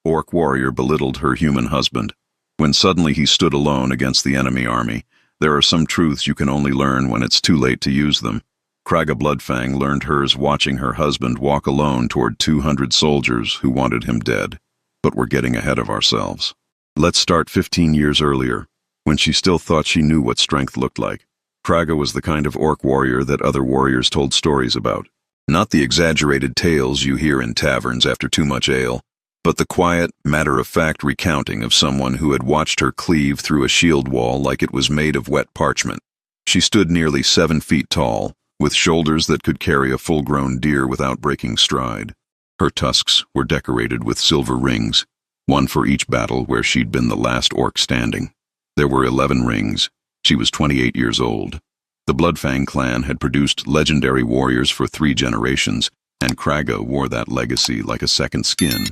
orc warrior belittled her human husband. When suddenly he stood alone against the enemy army, there are some truths you can only learn when it's too late to use them. Kraga Bloodfang learned hers watching her husband walk alone toward 200 soldiers who wanted him dead. But we're getting ahead of ourselves. Let's start 15 years earlier, when she still thought she knew what strength looked like. Kraga was the kind of orc warrior that other warriors told stories about. Not the exaggerated tales you hear in taverns after too much ale, but the quiet, matter-of-fact recounting of someone who had watched her cleave through a shield wall like it was made of wet parchment. She stood nearly 7 feet tall, with shoulders that could carry a full-grown deer without breaking stride. Her tusks were decorated with silver rings, one for each battle where she'd been the last orc standing. There were 11 rings. She was 28 years old. The Bloodfang clan had produced legendary warriors for 3 generations, and Kraga wore that legacy like a second skin.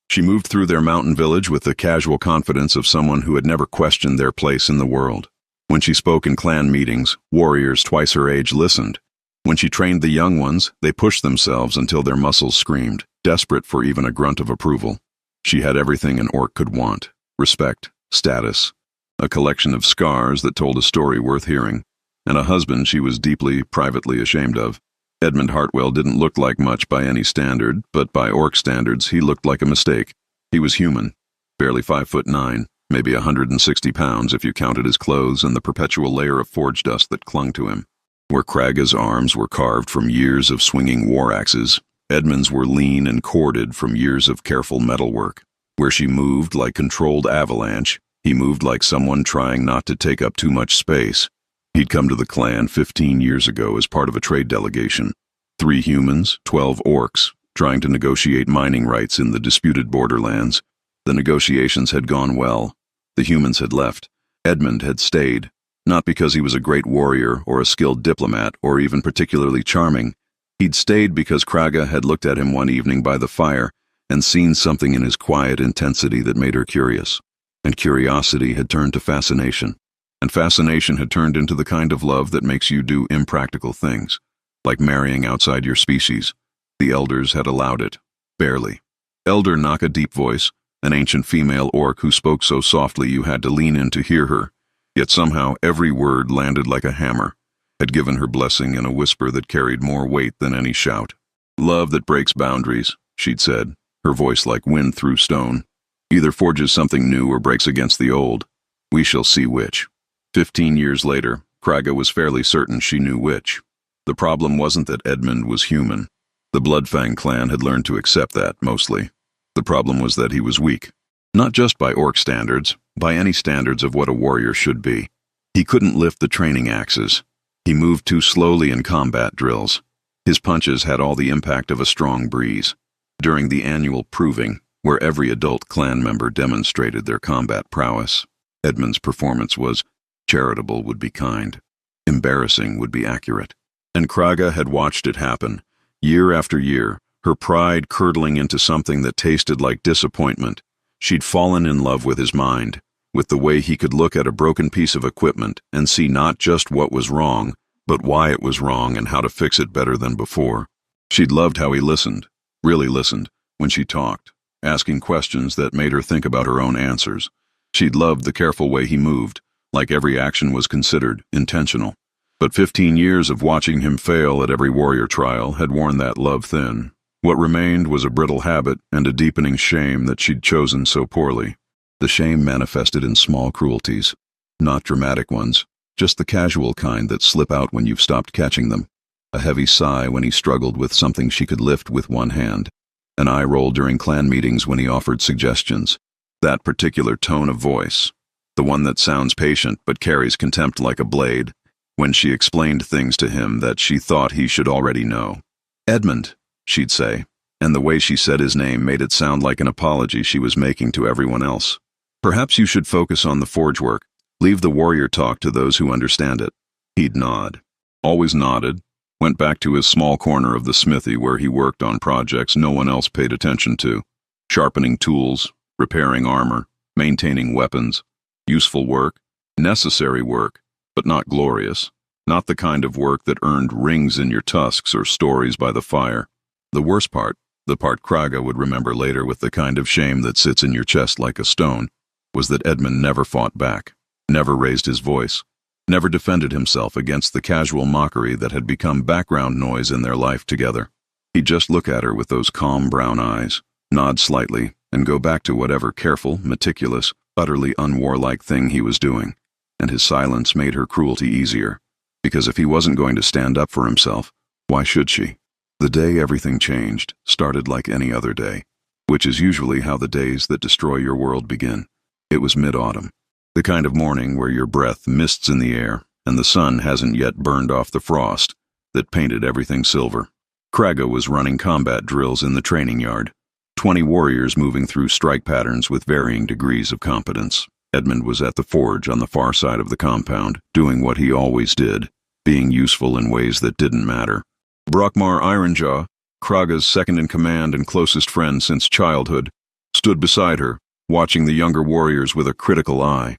She moved through their mountain village with the casual confidence of someone who had never questioned their place in the world. When she spoke in clan meetings, warriors twice her age listened. When she trained the young ones, they pushed themselves until their muscles screamed, desperate for even a grunt of approval. She had everything an orc could want: respect, status, a collection of scars that told a story worth hearing, and a husband she was deeply, privately ashamed of. Edmund Hartwell didn't look like much by any standard, but by orc standards he looked like a mistake. He was human, barely 5'9", maybe 160 pounds if you counted his clothes and the perpetual layer of forge dust that clung to him. Where Kraga's arms were carved from years of swinging war axes, Edmund's were lean and corded from years of careful metalwork. Where she moved like controlled avalanche, he moved like someone trying not to take up too much space. He'd come to the clan 15 years ago as part of a trade delegation. 3 humans, 12 orcs, trying to negotiate mining rights in the disputed borderlands. The negotiations had gone well. The humans had left. Edmund had stayed, not because he was a great warrior or a skilled diplomat or even particularly charming. He'd stayed because Kraga had looked at him one evening by the fire and seen something in his quiet intensity that made her curious. And curiosity had turned to fascination. And fascination had turned into the kind of love that makes you do impractical things, like marrying outside your species. The elders had allowed it, barely. Elder Naka Deep Voice, an ancient female orc who spoke so softly you had to lean in to hear her, yet somehow every word landed like a hammer, had given her blessing in a whisper that carried more weight than any shout. Love that breaks boundaries, she'd said, her voice like wind through stone. Either forges something new or breaks against the old. We shall see which. 15 years later, Kraga was fairly certain she knew which. The problem wasn't that Edmund was human. The Bloodfang clan had learned to accept that, mostly. The problem was that he was weak. Not just by orc standards, by any standards of what a warrior should be. He couldn't lift the training axes. He moved too slowly in combat drills. His punches had all the impact of a strong breeze. During the annual proving, where every adult clan member demonstrated their combat prowess, Edmund's performance was charitable would be kind, embarrassing would be accurate. And Kraga had watched it happen, year after year, her pride curdling into something that tasted like disappointment. She'd fallen in love with his mind, with the way he could look at a broken piece of equipment and see not just what was wrong, but why it was wrong and how to fix it better than before. She'd loved how he listened, really listened, when she talked, asking questions that made her think about her own answers. She'd loved the careful way he moved, like every action was considered, intentional. But 15 years of watching him fail at every warrior trial had worn that love thin. What remained was a brittle habit and a deepening shame that she'd chosen so poorly. The shame manifested in small cruelties, not dramatic ones, just the casual kind that slip out when you've stopped catching them. A heavy sigh when he struggled with something she could lift with one hand. An eye roll during clan meetings when he offered suggestions. That particular tone of voice, the one that sounds patient but carries contempt like a blade, when she explained things to him that she thought he should already know. "Edmund," she'd say, and the way she said his name made it sound like an apology she was making to everyone else. "Perhaps you should focus on the forge work. Leave the warrior talk to those who understand it." He'd nod. Always nodded, went back to his small corner of the smithy where he worked on projects no one else paid attention to. Sharpening tools, repairing armor, maintaining weapons. Useful work, necessary work, but not glorious. Not the kind of work that earned rings in your tusks or stories by the fire. The worst part, The part Kraga would remember later with the kind of shame that sits in your chest like a stone was that Edmund never fought back, never raised his voice, never defended himself against the casual mockery that had become background noise in their life together. He'd just look at her with those calm brown eyes, nod slightly, and go back to whatever careful, meticulous, utterly unwarlike thing he was doing. And his silence made her cruelty easier, because if he wasn't going to stand up for himself, why should she? The day everything changed started like any other day, which is usually how the days that destroy your world begin. It was mid-autumn, the kind of morning where your breath mists in the air and the sun hasn't yet burned off the frost that painted everything silver. Kraga was running combat drills in the training yard, 20 warriors moving through strike patterns with varying degrees of competence. Edmund was at the forge on the far side of the compound, doing what he always did, being useful in ways that didn't matter. Brockmar Ironjaw, Kraga's second-in-command and closest friend since childhood, stood beside her, watching the younger warriors with a critical eye.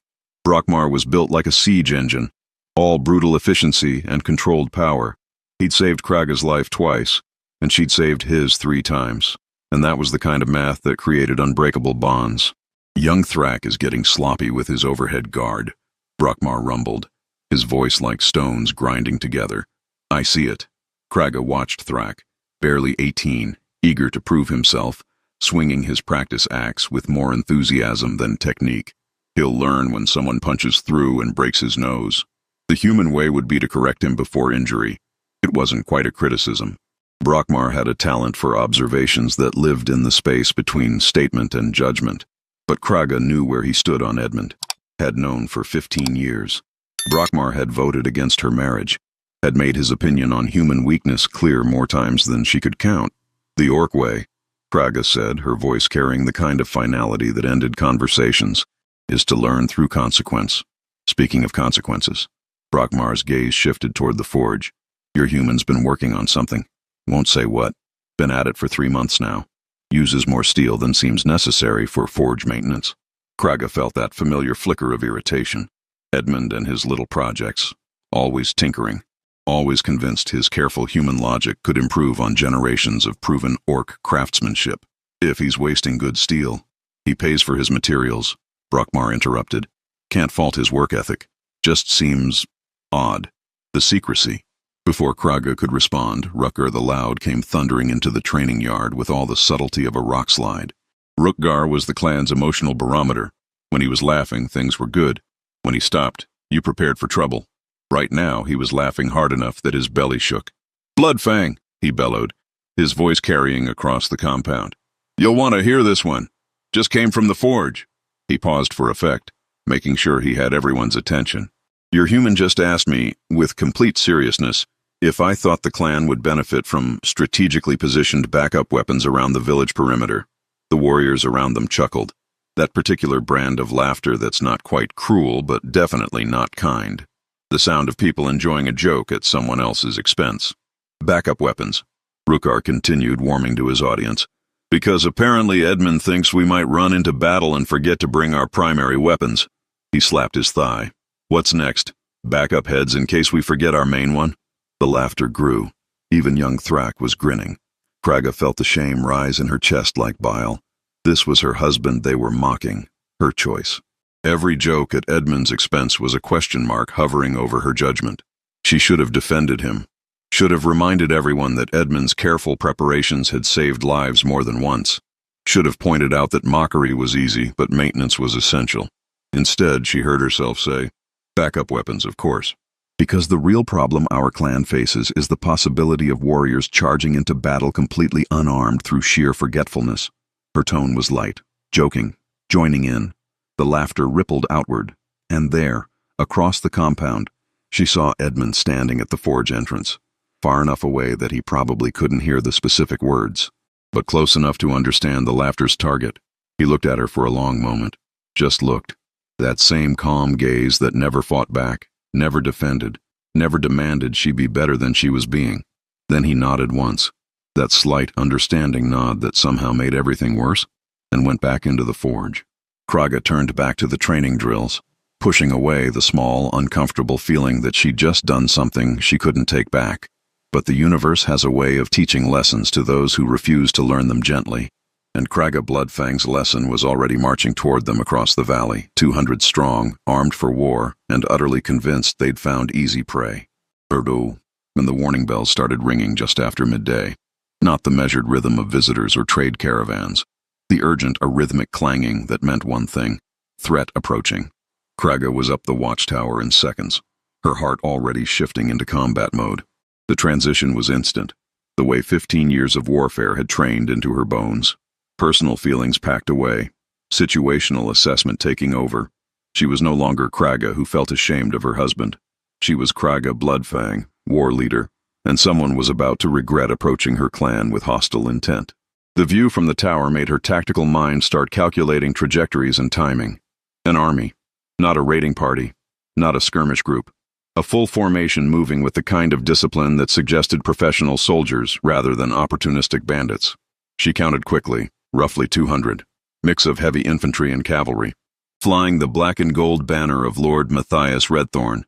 Brockmar was built like a siege engine, all brutal efficiency and controlled power. He'd saved Kraga's life twice, and she'd saved his 3 times, and that was the kind of math that created unbreakable bonds. Young Thrak is getting sloppy with his overhead guard, Brockmar rumbled, his voice like stones grinding together. I see it. Kraga watched Thrak, barely 18, eager to prove himself, swinging his practice axe with more enthusiasm than technique. He'll learn when someone punches through and breaks his nose. The human way would be to correct him before injury. It wasn't quite a criticism. Brockmar had a talent for observations that lived in the space between statement and judgment. But Kraga knew where he stood on Edmund, had known for 15 years. Brockmar had voted against her marriage, had made his opinion on human weakness clear more times than she could count. The Orc way, Kraga said, her voice carrying the kind of finality that ended conversations, is to learn through consequence. Speaking of consequences, Brockmar's gaze shifted toward the forge. Your human's been working on something. Won't say what. Been at it for 3 months now. Uses more steel than seems necessary for forge maintenance. Kraga felt that familiar flicker of irritation. Edmund and his little projects, always tinkering, always convinced his careful human logic could improve on generations of proven orc craftsmanship. If he's wasting good steel, he pays for his materials, Brockmar interrupted. Can't fault his work ethic. Just seems odd. The secrecy. Before Kraga could respond, Rucker the Loud came thundering into the training yard with all the subtlety of a rock slide. Rukgar was the clan's emotional barometer. When he was laughing, things were good. When he stopped, you prepared for trouble. Right now, he was laughing hard enough that his belly shook. Bloodfang, he bellowed, his voice carrying across the compound. You'll want to hear this one. Just came from the forge. He paused for effect, making sure he had everyone's attention. Your human just asked me, with complete seriousness, if I thought the clan would benefit from strategically positioned backup weapons around the village perimeter. The warriors around them chuckled. That particular brand of laughter that's not quite cruel, but definitely not kind. The sound of people enjoying a joke at someone else's expense. Backup weapons, Rukar continued, warming to his audience. Because apparently Edmund thinks we might run into battle and forget to bring our primary weapons. He slapped his thigh. What's next? Backup heads in case we forget our main one? The laughter grew. Even young Thrak was grinning. Kraga felt the shame rise in her chest like bile. This was her husband they were mocking, her choice. Every joke at Edmund's expense was a question mark hovering over her judgment. She should have defended him, should have reminded everyone that Edmund's careful preparations had saved lives more than once, should have pointed out that mockery was easy but maintenance was essential. Instead, she heard herself say, backup weapons, of course. Because the real problem our clan faces is the possibility of warriors charging into battle completely unarmed through sheer forgetfulness. Her tone was light, joking, joining in. The laughter rippled outward, and there, across the compound, she saw Edmund standing at the forge entrance, far enough away that he probably couldn't hear the specific words, but close enough to understand the laughter's target. He looked at her for a long moment, just looked. That same calm gaze that never fought back, never defended, never demanded she be better than she was being. Then he nodded once, that slight, understanding nod that somehow made everything worse, and went back into the forge. Kraga turned back to the training drills, pushing away the small, uncomfortable feeling that she'd just done something she couldn't take back. But the universe has a way of teaching lessons to those who refuse to learn them gently. And Kraga Bloodfang's lesson was already marching toward them across the valley, 200 strong, armed for war, and utterly convinced they'd found easy prey. Purdue, when the warning bells started ringing just after midday. Not the measured rhythm of visitors or trade caravans. The urgent, arrhythmic clanging that meant one thing: threat approaching. Kraga was up the watchtower in seconds, her heart already shifting into combat mode. The transition was instant, the way 15 years of warfare had trained into her bones. Personal feelings packed away, situational assessment taking over. She was no longer Kraga who felt ashamed of her husband. She was Kraga Bloodfang, war leader, and someone was about to regret approaching her clan with hostile intent. The view from the tower made her tactical mind start calculating trajectories and timing. An army, not a raiding party, not a skirmish group. A full formation moving with the kind of discipline that suggested professional soldiers rather than opportunistic bandits. She counted quickly, roughly 200, mix of heavy infantry and cavalry, flying the black and gold banner of Lord Matthias Redthorn.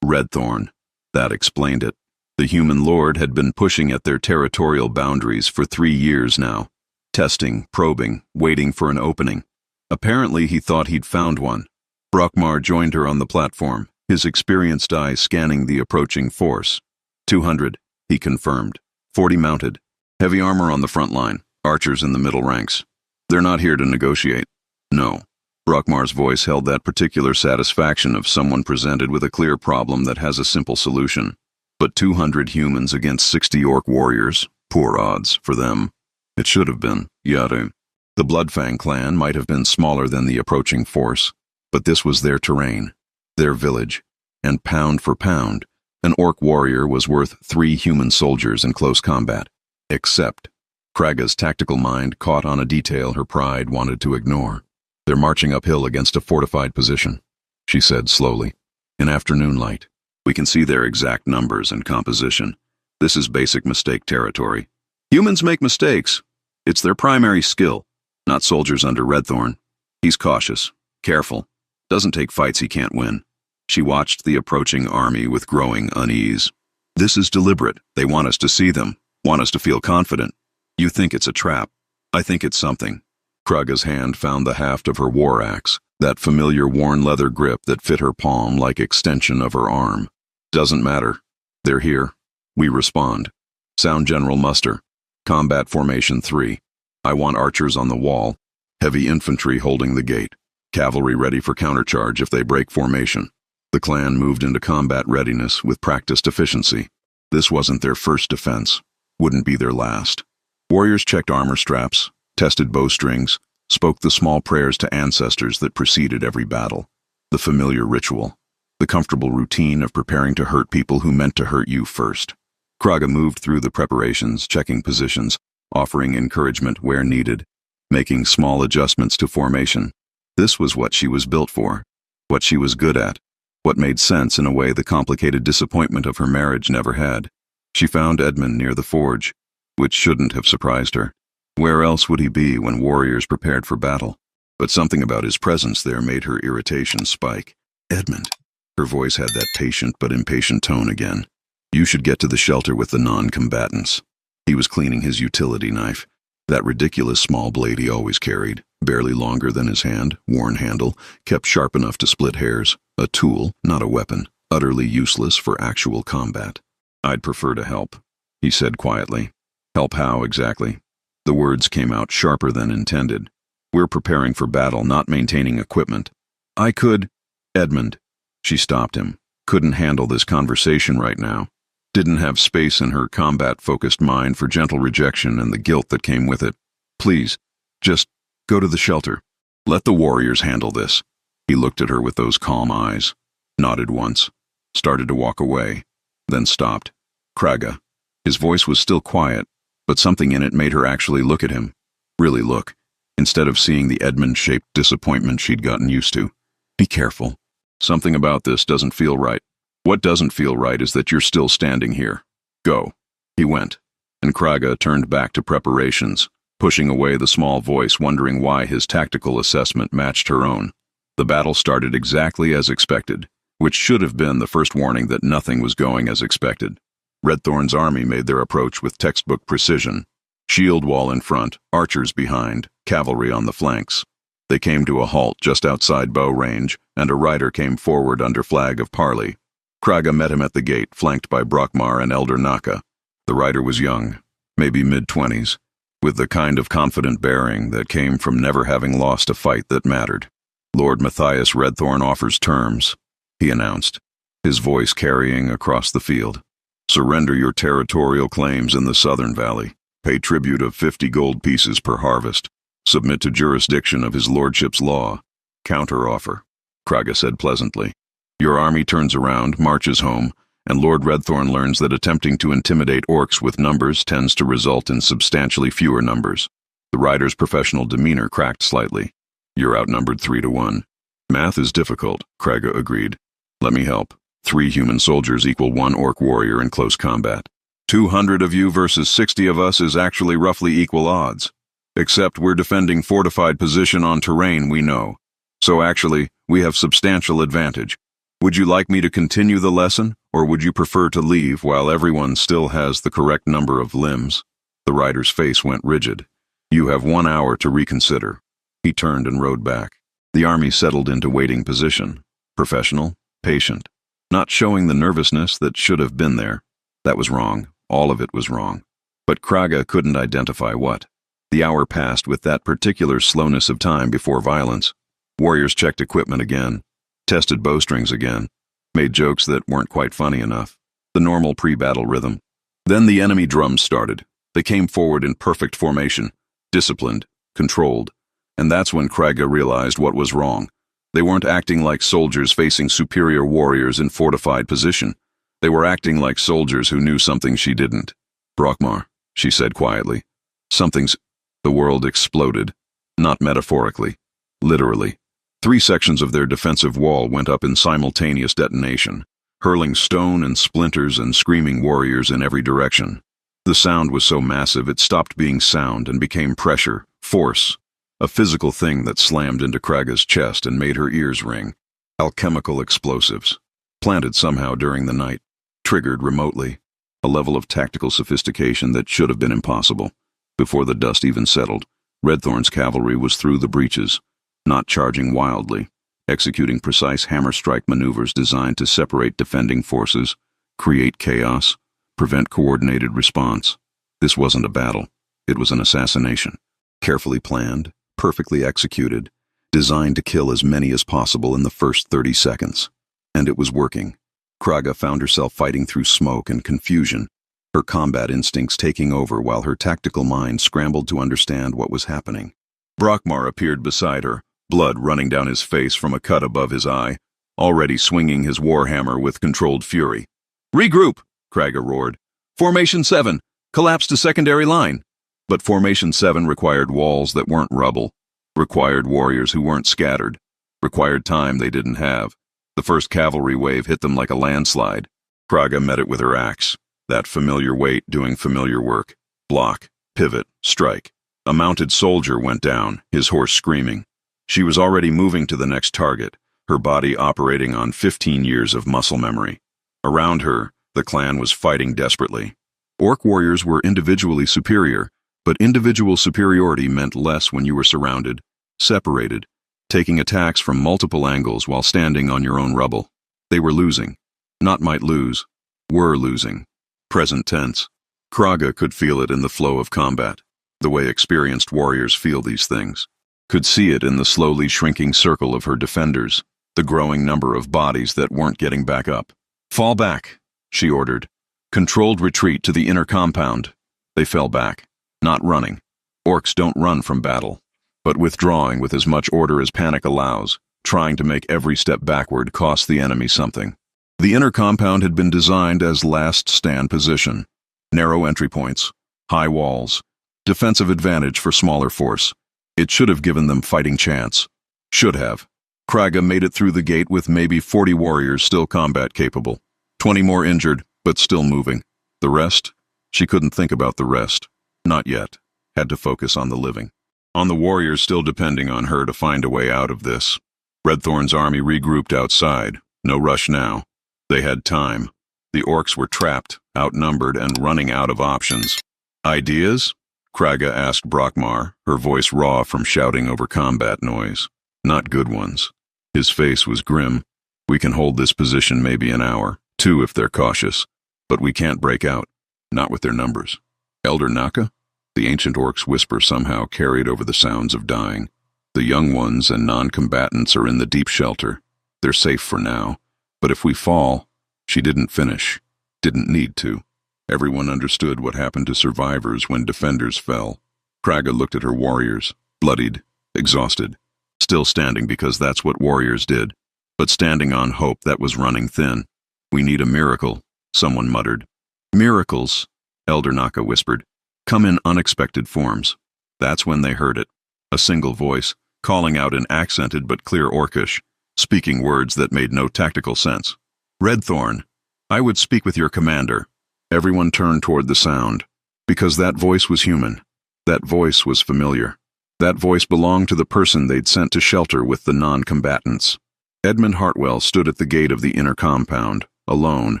Redthorn. That explained it. The human lord had been pushing at their territorial boundaries for 3 years now. Testing, probing, waiting for an opening. Apparently he thought he'd found one. Brockmar joined her on the platform, his experienced eye scanning the approaching force. 200, he confirmed. 40 mounted. Heavy armor on the front line, archers in the middle ranks. They're not here to negotiate. No. Brockmar's voice held that particular satisfaction of someone presented with a clear problem that has a simple solution. But 200 humans against 60 orc warriors, poor odds for them. It should have been, Yaru. The Bloodfang clan might have been smaller than the approaching force, but this was their terrain, their village, and pound for pound, an orc warrior was worth 3 human soldiers in close combat. Except, Kraga's tactical mind caught on a detail her pride wanted to ignore. They're marching uphill against a fortified position, she said slowly. In afternoon light, we can see their exact numbers and composition. This is basic mistake territory. Humans make mistakes. It's their primary skill, not soldiers under Redthorn. He's cautious, careful, doesn't take fights he can't win. She watched the approaching army with growing unease. This is deliberate. They want us to see them, want us to feel confident. You think it's a trap. I think it's something. Kraga's hand found the haft of her war axe, that familiar worn leather grip that fit her palm like extension of her arm. Doesn't matter. They're here. We respond. Sound general muster. Combat formation 3. I want archers on the wall, heavy infantry holding the gate, cavalry ready for countercharge if they break formation. The clan moved into combat readiness with practiced efficiency. This wasn't their first defense. Wouldn't be their last. Warriors checked armor straps, tested bowstrings, spoke the small prayers to ancestors that preceded every battle. The familiar ritual. The comfortable routine of preparing to hurt people who meant to hurt you first. Kraga moved through the preparations, checking positions, offering encouragement where needed, making small adjustments to formation. This was what she was built for, what she was good at, what made sense in a way the complicated disappointment of her marriage never had. She found Edmund near the forge, which shouldn't have surprised her. Where else would he be when warriors prepared for battle? But something about his presence there made her irritation spike. Edmund. Her voice had that patient but impatient tone again. You should get to the shelter with the non-combatants. He was cleaning his utility knife, that ridiculous small blade he always carried, barely longer than his hand, worn handle, kept sharp enough to split hairs. A tool, not a weapon, utterly useless for actual combat. I'd prefer to help, he said quietly. Help how, exactly? The words came out sharper than intended. We're preparing for battle, not maintaining equipment. I could... Edmund. She stopped him. Couldn't handle this conversation right now. Didn't have space in her combat-focused mind for gentle rejection and the guilt that came with it. Please, just go to the shelter. Let the warriors handle this. He looked at her with those calm eyes, nodded once, started to walk away, then stopped. Kraga. His voice was still quiet, but something in it made her actually look at him. Really look, instead of seeing the Edmund-shaped disappointment she'd gotten used to. Be careful. Something about this doesn't feel right. What doesn't feel right is that you're still standing here. Go. He went, and Kraga turned back to preparations, pushing away the small voice, wondering why his tactical assessment matched her own. The battle started exactly as expected, which should have been the first warning that nothing was going as expected. Redthorn's army made their approach with textbook precision. Shield wall in front, archers behind, cavalry on the flanks. They came to a halt just outside bow range, and a rider came forward under flag of parley. Kraga met him at the gate, flanked by Brockmar and Elder Naka. The rider was young, maybe mid-20s, with the kind of confident bearing that came from never having lost a fight that mattered. "Lord Matthias Redthorn offers terms," he announced, his voice carrying across the field. "Surrender your territorial claims in the southern valley. Pay tribute of 50 gold pieces per harvest. Submit to jurisdiction of his lordship's law. Counter-offer," Kraga said pleasantly. "Your army turns around, marches home, and Lord Redthorn learns that attempting to intimidate orcs with numbers tends to result in substantially fewer numbers." The rider's professional demeanor cracked slightly. "You're outnumbered 3-1. "Math is difficult," Kraga agreed. "Let me help. 3 human soldiers equal 1 orc warrior in close combat. 200 of you versus 60 of us is actually roughly equal odds. Except we're defending fortified position on terrain we know. So actually, we have substantial advantage. Would you like me to continue the lesson, or would you prefer to leave while everyone still has the correct number of limbs?" The rider's face went rigid. "You have 1 hour to reconsider." He turned and rode back. The army settled into waiting position. Professional, patient, not showing the nervousness that should have been there. That was wrong. All of it was wrong. But Kraga couldn't identify what. The hour passed with that particular slowness of time before violence. Warriors checked equipment again, tested bowstrings again, made jokes that weren't quite funny enough. The normal pre-battle rhythm. Then the enemy drums started. They came forward in perfect formation, disciplined, controlled. And that's when Kraga realized what was wrong. They weren't acting like soldiers facing superior warriors in fortified position. They were acting like soldiers who knew something she didn't. "Brockmar," she said quietly. "Something's—" The world exploded. Not metaphorically. Literally. 3 sections of their defensive wall went up in simultaneous detonation, hurling stone and splinters and screaming warriors in every direction. The sound was so massive it stopped being sound and became pressure, force, a physical thing that slammed into Kraga's chest and made her ears ring. Alchemical explosives. Planted somehow during the night. Triggered remotely. A level of tactical sophistication that should have been impossible. Before the dust even settled, Redthorn's cavalry was through the breaches, not charging wildly, executing precise hammer-strike maneuvers designed to separate defending forces, create chaos, prevent coordinated response. This wasn't a battle. It was an assassination. Carefully planned, perfectly executed, designed to kill as many as possible in the first 30 seconds. And it was working. Kraga found herself fighting through smoke and confusion, her combat instincts taking over while her tactical mind scrambled to understand what was happening. Brockmar appeared beside her, blood running down his face from a cut above his eye, already swinging his warhammer with controlled fury. "Regroup!" Kraga roared. "Formation 7! Collapse to secondary line!" But Formation 7 required walls that weren't rubble, required warriors who weren't scattered, required time they didn't have. The first cavalry wave hit them like a landslide. Kraga met it with her axe, that familiar weight doing familiar work. Block, pivot, strike. A mounted soldier went down, his horse screaming. She was already moving to the next target, her body operating on 15 years of muscle memory. Around her, the clan was fighting desperately. Orc warriors were individually superior, but individual superiority meant less when you were surrounded, separated, taking attacks from multiple angles while standing on your own rubble. They were losing. Not might lose. Were losing. Present tense. Kraga could feel it in the flow of combat, the way experienced warriors feel these things. Could see it in the slowly shrinking circle of her defenders, the growing number of bodies that weren't getting back up. "Fall back," she ordered. Controlled retreat to the inner compound. They fell back. Not running. Orcs don't run from battle, but withdrawing with as much order as panic allows, trying to make every step backward cost the enemy something. The inner compound had been designed as last stand position. Narrow entry points, high walls, defensive advantage for smaller force. It should have given them fighting chance. Should have. Kraga made it through the gate with maybe 40 warriors still combat capable. 20 more injured, but still moving. The rest? She couldn't think about the rest. Not yet. Had to focus on the living. On the warriors still depending on her to find a way out of this. Redthorn's army regrouped outside. No rush now. They had time. The orcs were trapped, outnumbered, and running out of options. Ideas? Kraga asked Brockmar, her voice raw from shouting over combat noise. Not good ones. His face was grim. We can hold this position maybe an hour, 2 if they're cautious. But we can't break out. Not with their numbers. Elder Naka? The ancient orc's whisper somehow carried over the sounds of dying. The young ones and non-combatants are in the deep shelter. They're safe for now. But if we fall, she didn't finish. Didn't need to. Everyone understood what happened to survivors when defenders fell. Kraga looked at her warriors, bloodied, exhausted. Still standing because that's what warriors did, but standing on hope that was running thin. We need a miracle, someone muttered. Miracles, Elder Naka whispered, come in unexpected forms. That's when they heard it. A single voice, calling out in accented but clear Orcish, speaking words that made no tactical sense. Redthorn, I would speak with your commander. Everyone turned toward the sound, because that voice was human. That voice was familiar. That voice belonged to the person they'd sent to shelter with the non-combatants. Edmund Hartwell stood at the gate of the inner compound, alone,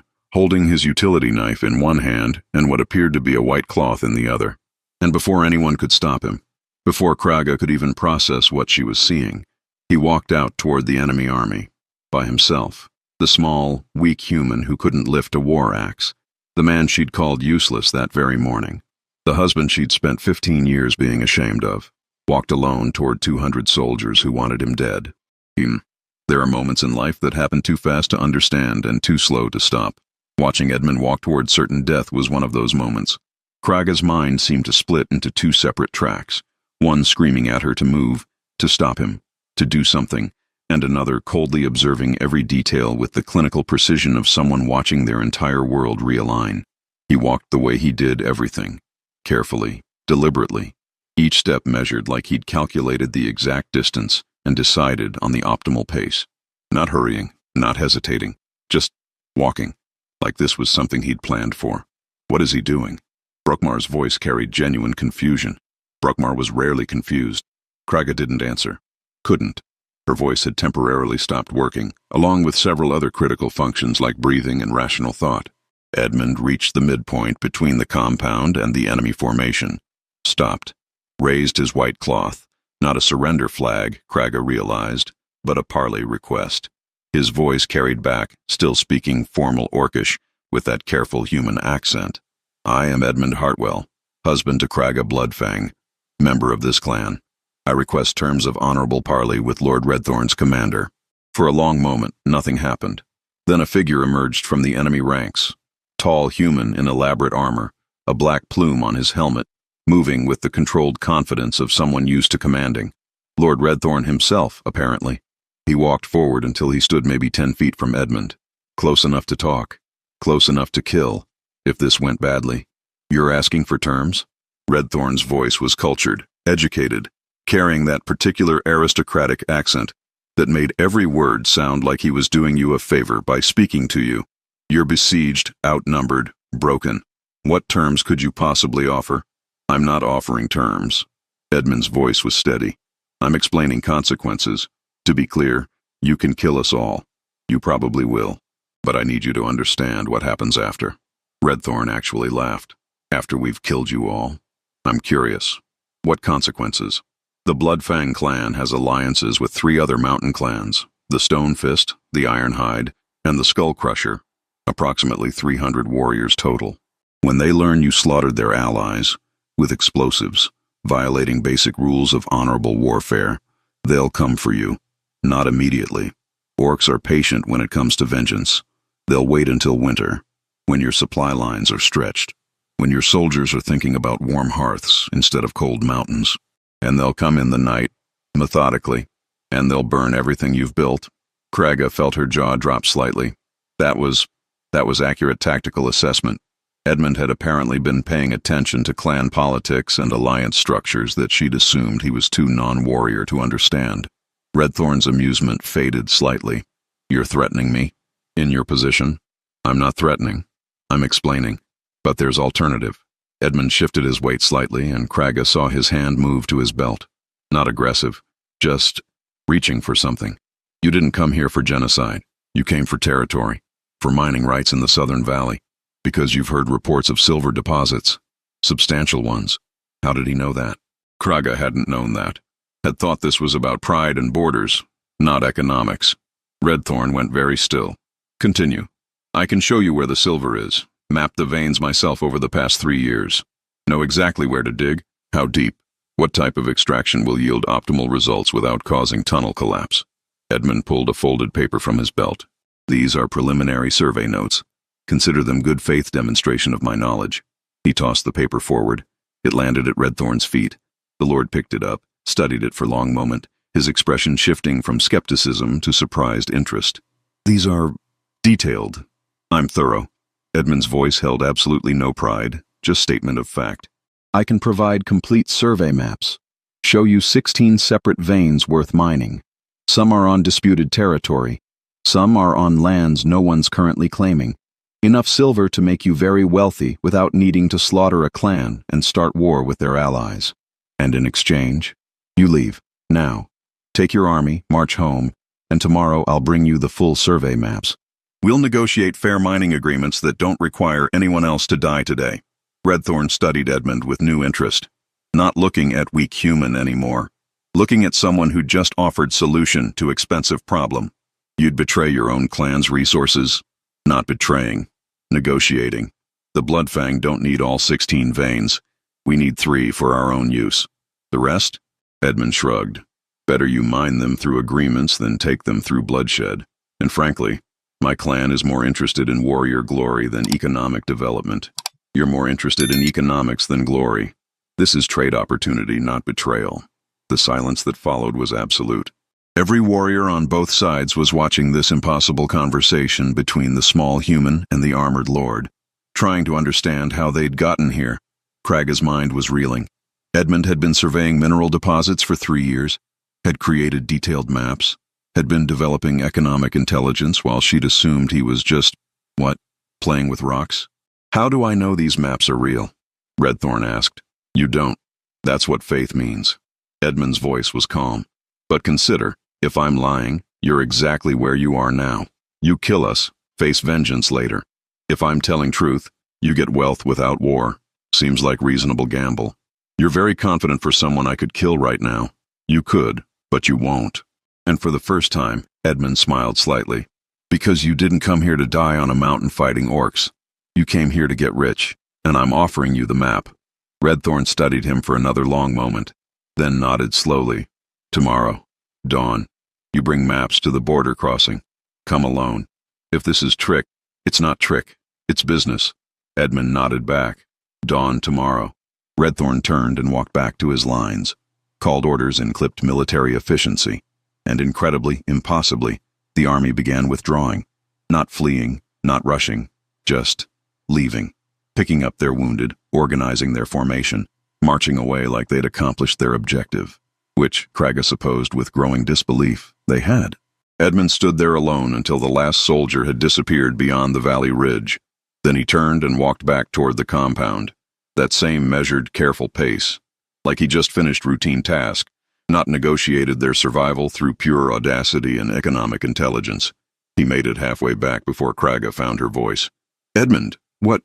holding his utility knife in one hand and what appeared to be a white cloth in the other. And before anyone could stop him, before Kraga could even process what she was seeing, he walked out toward the enemy army, by himself, the small, weak human who couldn't lift a war axe, the man she'd called useless that very morning, the husband she'd spent 15 years being ashamed of, walked alone toward 200 soldiers who wanted him dead. There are moments in life that happen too fast to understand and too slow to stop. Watching Edmund walk toward certain death was one of those moments. Kraga's mind seemed to split into 2 separate tracks, one screaming at her to move, to stop him, to do something, and another coldly observing every detail with the clinical precision of someone watching their entire world realign. He walked the way he did everything, carefully, deliberately, each step measured like he'd calculated the exact distance and decided on the optimal pace. Not hurrying, not hesitating, just walking, like this was something he'd planned for. What is he doing? Brockmar's voice carried genuine confusion. Brockmar was rarely confused. Kraga didn't answer. Couldn't. Her voice had temporarily stopped working, along with several other critical functions like breathing and rational thought. Edmund reached the midpoint between the compound and the enemy formation. Stopped. Raised his white cloth. Not a surrender flag, Kraga realized, but a parley request. His voice carried back, still speaking formal Orcish, with that careful human accent. I am Edmund Hartwell, husband to Kraga Bloodfang, member of this clan. I request terms of honorable parley with Lord Redthorn's commander. For a long moment, nothing happened. Then a figure emerged from the enemy ranks. Tall human in elaborate armor, a black plume on his helmet, moving with the controlled confidence of someone used to commanding. Lord Redthorn himself, apparently. He walked forward until he stood maybe 10 feet from Edmund. Close enough to talk. Close enough to kill, if this went badly. You're asking for terms? Redthorn's voice was cultured, educated, carrying that particular aristocratic accent that made every word sound like he was doing you a favor by speaking to you. You're besieged, outnumbered, broken. What terms could you possibly offer? I'm not offering terms. Edmund's voice was steady. I'm explaining consequences. To be clear, you can kill us all. You probably will. But I need you to understand what happens after. Redthorn actually laughed. After we've killed you all. I'm curious. What consequences? The Bloodfang clan has alliances with 3 other mountain clans, the Stonefist, the Ironhide, and the Skullcrusher, approximately 300 warriors total. When they learn you slaughtered their allies, with explosives, violating basic rules of honorable warfare, they'll come for you. Not immediately. Orcs are patient when it comes to vengeance. They'll wait until winter, when your supply lines are stretched, when your soldiers are thinking about warm hearths instead of cold mountains. And they'll come in the night, methodically, and they'll burn everything you've built. Kraga felt her jaw drop slightly. That was accurate tactical assessment. Edmund had apparently been paying attention to clan politics and alliance structures that she'd assumed he was too non-warrior to understand. Redthorn's amusement faded slightly. You're threatening me? In your position? I'm not threatening. I'm explaining. But there's alternative. Edmund shifted his weight slightly, and Kraga saw his hand move to his belt. Not aggressive, just reaching for something. You didn't come here for genocide. You came for territory, for mining rights in the Southern Valley. Because you've heard reports of silver deposits. Substantial ones. How did he know that? Kraga hadn't known that. Had thought this was about pride and borders, not economics. Redthorn went very still. Continue. I can show you where the silver is. Mapped the veins myself over the past 3 years. Know exactly where to dig, how deep, what type of extraction will yield optimal results without causing tunnel collapse. Edmund pulled a folded paper from his belt. These are preliminary survey notes. Consider them good faith demonstration of my knowledge. He tossed the paper forward. It landed at Redthorn's feet. The Lord picked it up, studied it for a long moment, his expression shifting from skepticism to surprised interest. These are detailed. I'm thorough. Edmund's voice held absolutely no pride, just statement of fact. I can provide complete survey maps. Show you 16 separate veins worth mining. Some are on disputed territory. Some are on lands no one's currently claiming. Enough silver to make you very wealthy without needing to slaughter a clan and start war with their allies. And in exchange, you leave, now. Take your army, march home, and tomorrow I'll bring you the full survey maps. We'll negotiate fair mining agreements that don't require anyone else to die today. Redthorn studied Edmund with new interest. Not looking at weak human anymore. Looking at someone who just offered solution to expensive problem. You'd betray your own clan's resources? Not betraying. Negotiating. The Bloodfang don't need all 16 veins. We need 3 for our own use. The rest? Edmund shrugged. Better you mine them through agreements than take them through bloodshed. And frankly, my clan is more interested in warrior glory than economic development. You're more interested in economics than glory. This is trade opportunity, not betrayal. The silence that followed was absolute. Every warrior on both sides was watching this impossible conversation between the small human and the armored lord, trying to understand how they'd gotten here. Kraga's mind was reeling. Edmund had been surveying mineral deposits for 3 years, had created detailed maps, had been developing economic intelligence while she'd assumed he was just, playing with rocks? How do I know these maps are real? Redthorn asked. You don't. That's what faith means. Edmund's voice was calm. But consider, if I'm lying, you're exactly where you are now. You kill us, face vengeance later. If I'm telling truth, you get wealth without war. Seems like reasonable gamble. You're very confident for someone I could kill right now. You could, but you won't. And for the first time, Edmund smiled slightly. Because you didn't come here to die on a mountain fighting orcs. You came here to get rich, and I'm offering you the map. Redthorn studied him for another long moment, then nodded slowly. Tomorrow, dawn, you bring maps to the border crossing. Come alone. If this is trick, it's not trick. It's business. Edmund nodded back. Dawn tomorrow. Redthorn turned and walked back to his lines. Called orders in clipped military efficiency. And incredibly, impossibly, the army began withdrawing. Not fleeing, not rushing, just leaving. Picking up their wounded, organizing their formation, marching away like they'd accomplished their objective. Which, Kraga supposed with growing disbelief, they had. Edmund stood there alone until the last soldier had disappeared beyond the valley ridge. Then he turned and walked back toward the compound. That same measured, careful pace. Like he just finished routine task, not negotiated their survival through pure audacity and economic intelligence. He made it halfway back before Kraga found her voice. Edmund, what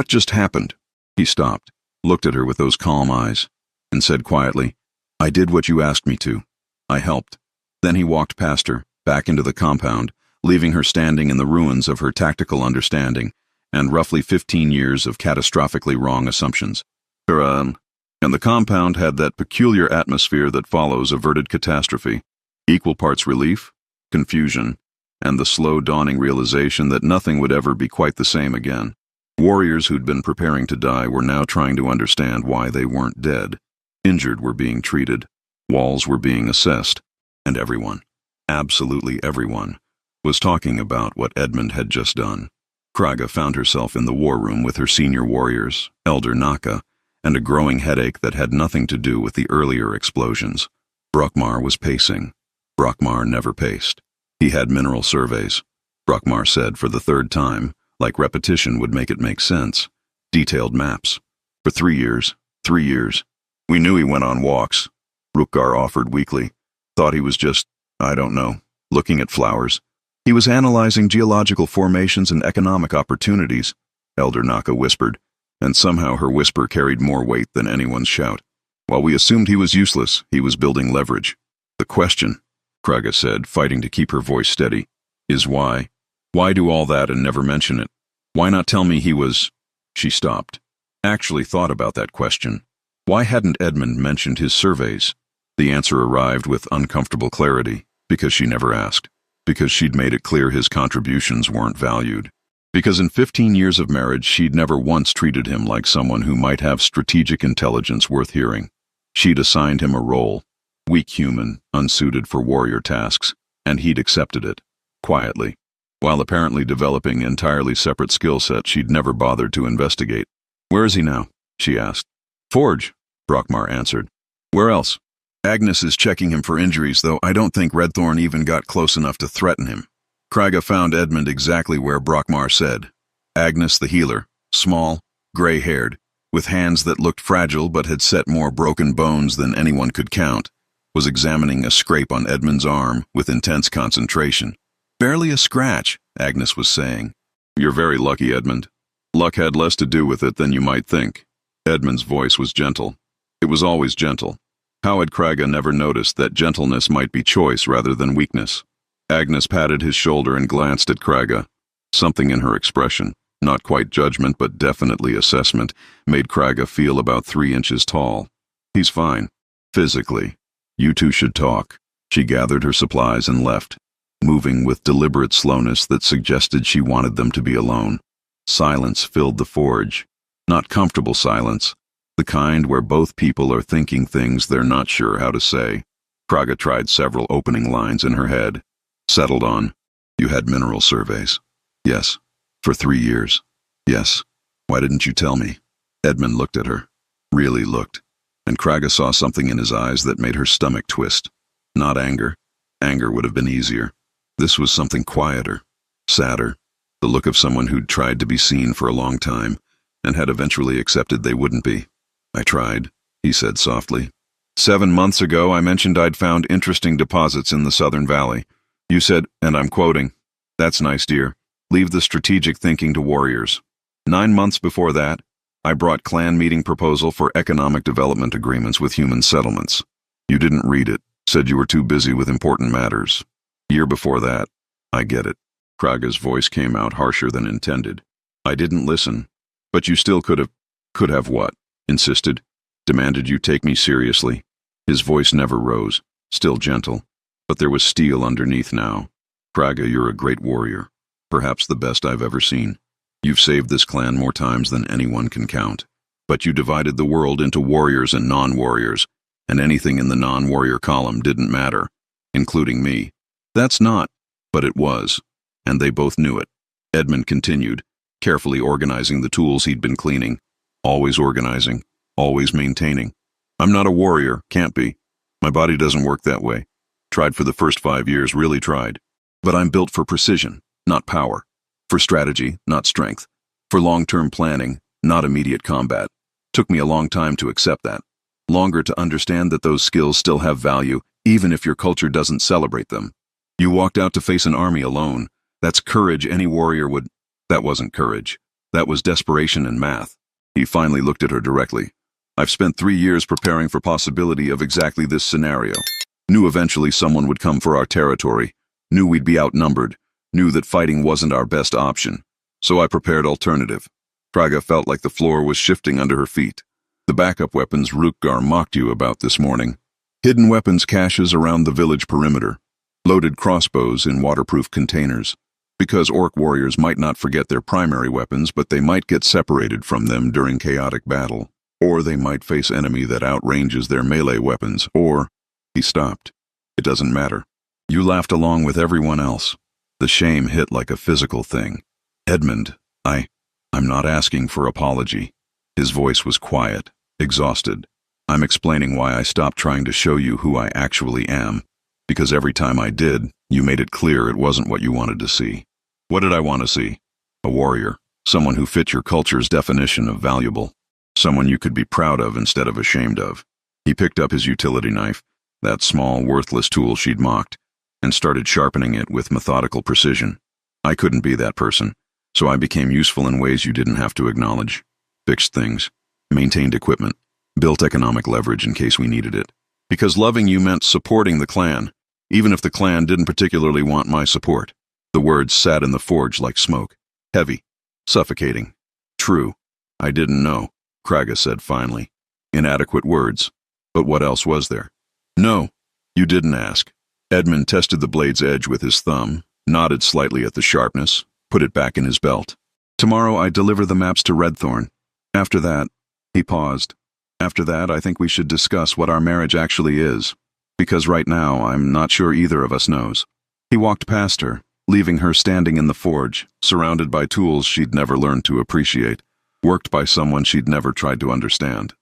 just happened? He stopped, looked at her with those calm eyes, and said quietly, I did what you asked me to. I helped. Then he walked past her, back into the compound, leaving her standing in the ruins of her tactical understanding and roughly 15 years of catastrophically wrong assumptions. And the compound had that peculiar atmosphere that follows averted catastrophe, equal parts relief, confusion, and the slow dawning realization that nothing would ever be quite the same again. Warriors who'd been preparing to die were now trying to understand why they weren't dead. Injured were being treated, walls were being assessed, and everyone, absolutely everyone, was talking about what Edmund had just done. Kraga found herself in the war room with her senior warriors, Elder Naka, and a growing headache that had nothing to do with the earlier explosions. Brokmar was pacing. Brokmar never paced. He had mineral surveys. Brokmar said for the 3rd time, like repetition would make it make sense. Detailed maps. For 3 years. 3 years. We knew he went on walks. Rukgar offered weakly. Thought he was just, I don't know, looking at flowers. He was analyzing geological formations and economic opportunities, Elder Naka whispered, and somehow her whisper carried more weight than anyone's shout. While we assumed he was useless, he was building leverage. The question, Kraga said, fighting to keep her voice steady, is why? Why do all that and never mention it? Why not tell me he was... She stopped. Actually thought about that question. Why hadn't Edmund mentioned his surveys? The answer arrived with uncomfortable clarity, because she never asked. Because she'd made it clear his contributions weren't valued. Because in 15 years of marriage, she'd never once treated him like someone who might have strategic intelligence worth hearing. She'd assigned him a role, weak human, unsuited for warrior tasks, and he'd accepted it, quietly, while apparently developing entirely separate skill sets she'd never bothered to investigate. Where is he now? She asked. Forge, Brockmar answered. Where else? Agnes is checking him for injuries, though I don't think Redthorn even got close enough to threaten him. Kraga found Edmund exactly where Brockmar said. Agnes the healer, small, gray-haired, with hands that looked fragile but had set more broken bones than anyone could count, was examining a scrape on Edmund's arm with intense concentration. Barely a scratch, Agnes was saying. You're very lucky, Edmund. Luck had less to do with it than you might think. Edmund's voice was gentle. It was always gentle. How had Kraga never noticed that gentleness might be choice rather than weakness? Agnes patted his shoulder and glanced at Kraga. Something in her expression, not quite judgment but definitely assessment, made Kraga feel about 3 inches tall. He's fine. Physically. You two should talk. She gathered her supplies and left, moving with deliberate slowness that suggested she wanted them to be alone. Silence filled the forge. Not comfortable silence, the kind where both people are thinking things they're not sure how to say. Kraga tried several opening lines in her head. Settled on, you had mineral surveys. Yes. For 3 years. Yes. Why didn't you tell me? Edmund looked at her. Really looked. And Kraga saw something in his eyes that made her stomach twist. Not anger. Anger would have been easier. This was something quieter. Sadder. The look of someone who'd tried to be seen for a long time, and had eventually accepted they wouldn't be. I tried, he said softly. 7 months ago I mentioned I'd found interesting deposits in the Southern Valley. You said, and I'm quoting, "That's nice, dear. Leave the strategic thinking to warriors." 9 months before that, I brought clan meeting proposal for economic development agreements with human settlements. You didn't read it, said you were too busy with important matters. Year before that, I get it. Kraga's voice came out harsher than intended. I didn't listen, but you still could have what? Insisted, demanded you take me seriously. His voice never rose, still gentle, but there was steel underneath now. Kraga, you're a great warrior, perhaps the best I've ever seen. You've saved this clan more times than anyone can count. But you divided the world into warriors and non-warriors, and anything in the non-warrior column didn't matter, including me. That's not, but it was, and they both knew it. Edmund continued, carefully organizing the tools he'd been cleaning. Always organizing, always maintaining. I'm not a warrior, can't be. My body doesn't work that way. Tried for the first 5 years, really tried. But I'm built for precision, not power. For strategy, not strength. For long-term planning, not immediate combat. Took me a long time to accept that. Longer to understand that those skills still have value, even if your culture doesn't celebrate them. You walked out to face an army alone. That's courage any warrior would... That wasn't courage. That was desperation and math. He finally looked at her directly. I've spent 3 years preparing for possibility of exactly this scenario. Knew eventually someone would come for our territory. Knew we'd be outnumbered. Knew that fighting wasn't our best option. So I prepared alternative. Kraga felt like the floor was shifting under her feet. The backup weapons Rukgar mocked you about this morning. Hidden weapons caches around the village perimeter. Loaded crossbows in waterproof containers. Because orc warriors might not forget their primary weapons, but they might get separated from them during chaotic battle. Or they might face enemy that outranges their melee weapons, or... He stopped. It doesn't matter. You laughed along with everyone else. The shame hit like a physical thing. Edmund, I'm not asking for apology. His voice was quiet, exhausted. I'm explaining why I stopped trying to show you who I actually am. Because every time I did, you made it clear it wasn't what you wanted to see. What did I want to see? A warrior. Someone who fit your culture's definition of valuable. Someone you could be proud of instead of ashamed of. He picked up his utility knife, that small, worthless tool she'd mocked. and started sharpening it with methodical precision. I couldn't be that person, so I became useful in ways you didn't have to acknowledge. Fixed things, maintained equipment, built economic leverage in case we needed it. Because loving you meant supporting the clan, even if the clan didn't particularly want my support. The words sat in the forge like smoke, heavy, suffocating. True. I didn't know, Kraga said finally. Inadequate words. But what else was there? No, you didn't ask. Edmund tested the blade's edge with his thumb, nodded slightly at the sharpness, put it back in his belt. Tomorrow I deliver the maps to Redthorn. After that, he paused. After that, I think we should discuss what our marriage actually is. Because right now, I'm not sure either of us knows. He walked past her, leaving her standing in the forge, surrounded by tools she'd never learned to appreciate, worked by someone she'd never tried to understand.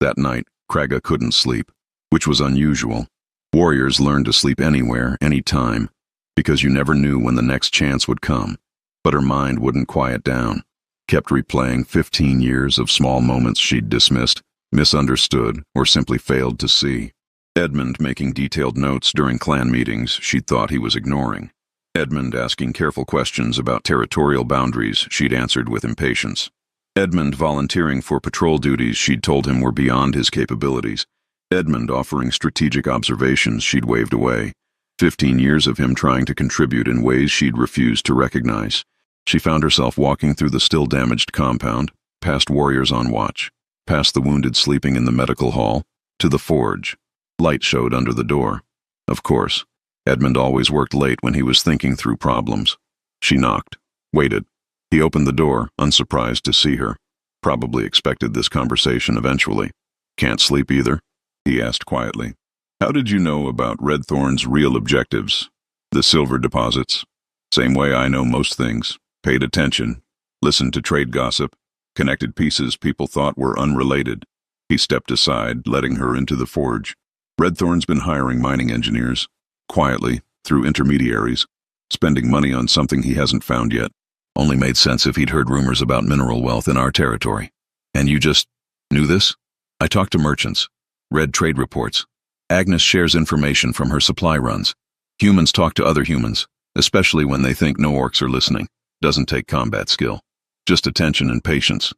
That night, Kraga couldn't sleep, which was unusual. Warriors learned to sleep anywhere, anytime, because you never knew when the next chance would come. But her mind wouldn't quiet down, kept replaying 15 years of small moments she'd dismissed, misunderstood, or simply failed to see. Edmund making detailed notes during clan meetings she'd thought he was ignoring. Edmund asking careful questions about territorial boundaries she'd answered with impatience. Edmund volunteering for patrol duties she'd told him were beyond his capabilities. Edmund offering strategic observations she'd waved away. 15 years of him trying to contribute in ways she'd refused to recognize. She found herself walking through the still damaged compound, past warriors on watch, past the wounded sleeping in the medical hall, to the forge. Light showed under the door. Of course, Edmund always worked late when he was thinking through problems. She knocked, waited. He opened the door, unsurprised to see her. Probably expected this conversation eventually. Can't sleep either? He asked quietly. How did you know about Redthorn's real objectives? The silver deposits? Same way I know most things. Paid attention. Listened to trade gossip. Connected pieces people thought were unrelated. He stepped aside, letting her into the forge. Redthorn's been hiring mining engineers. Quietly, through intermediaries. Spending money on something he hasn't found yet. Only made sense if he'd heard rumors about mineral wealth in our territory. And you just knew this? I talked to merchants. Read trade reports. Agnes shares information from her supply runs. Humans talk to other humans, especially when they think no orcs are listening. Doesn't take combat skill. Just attention and patience.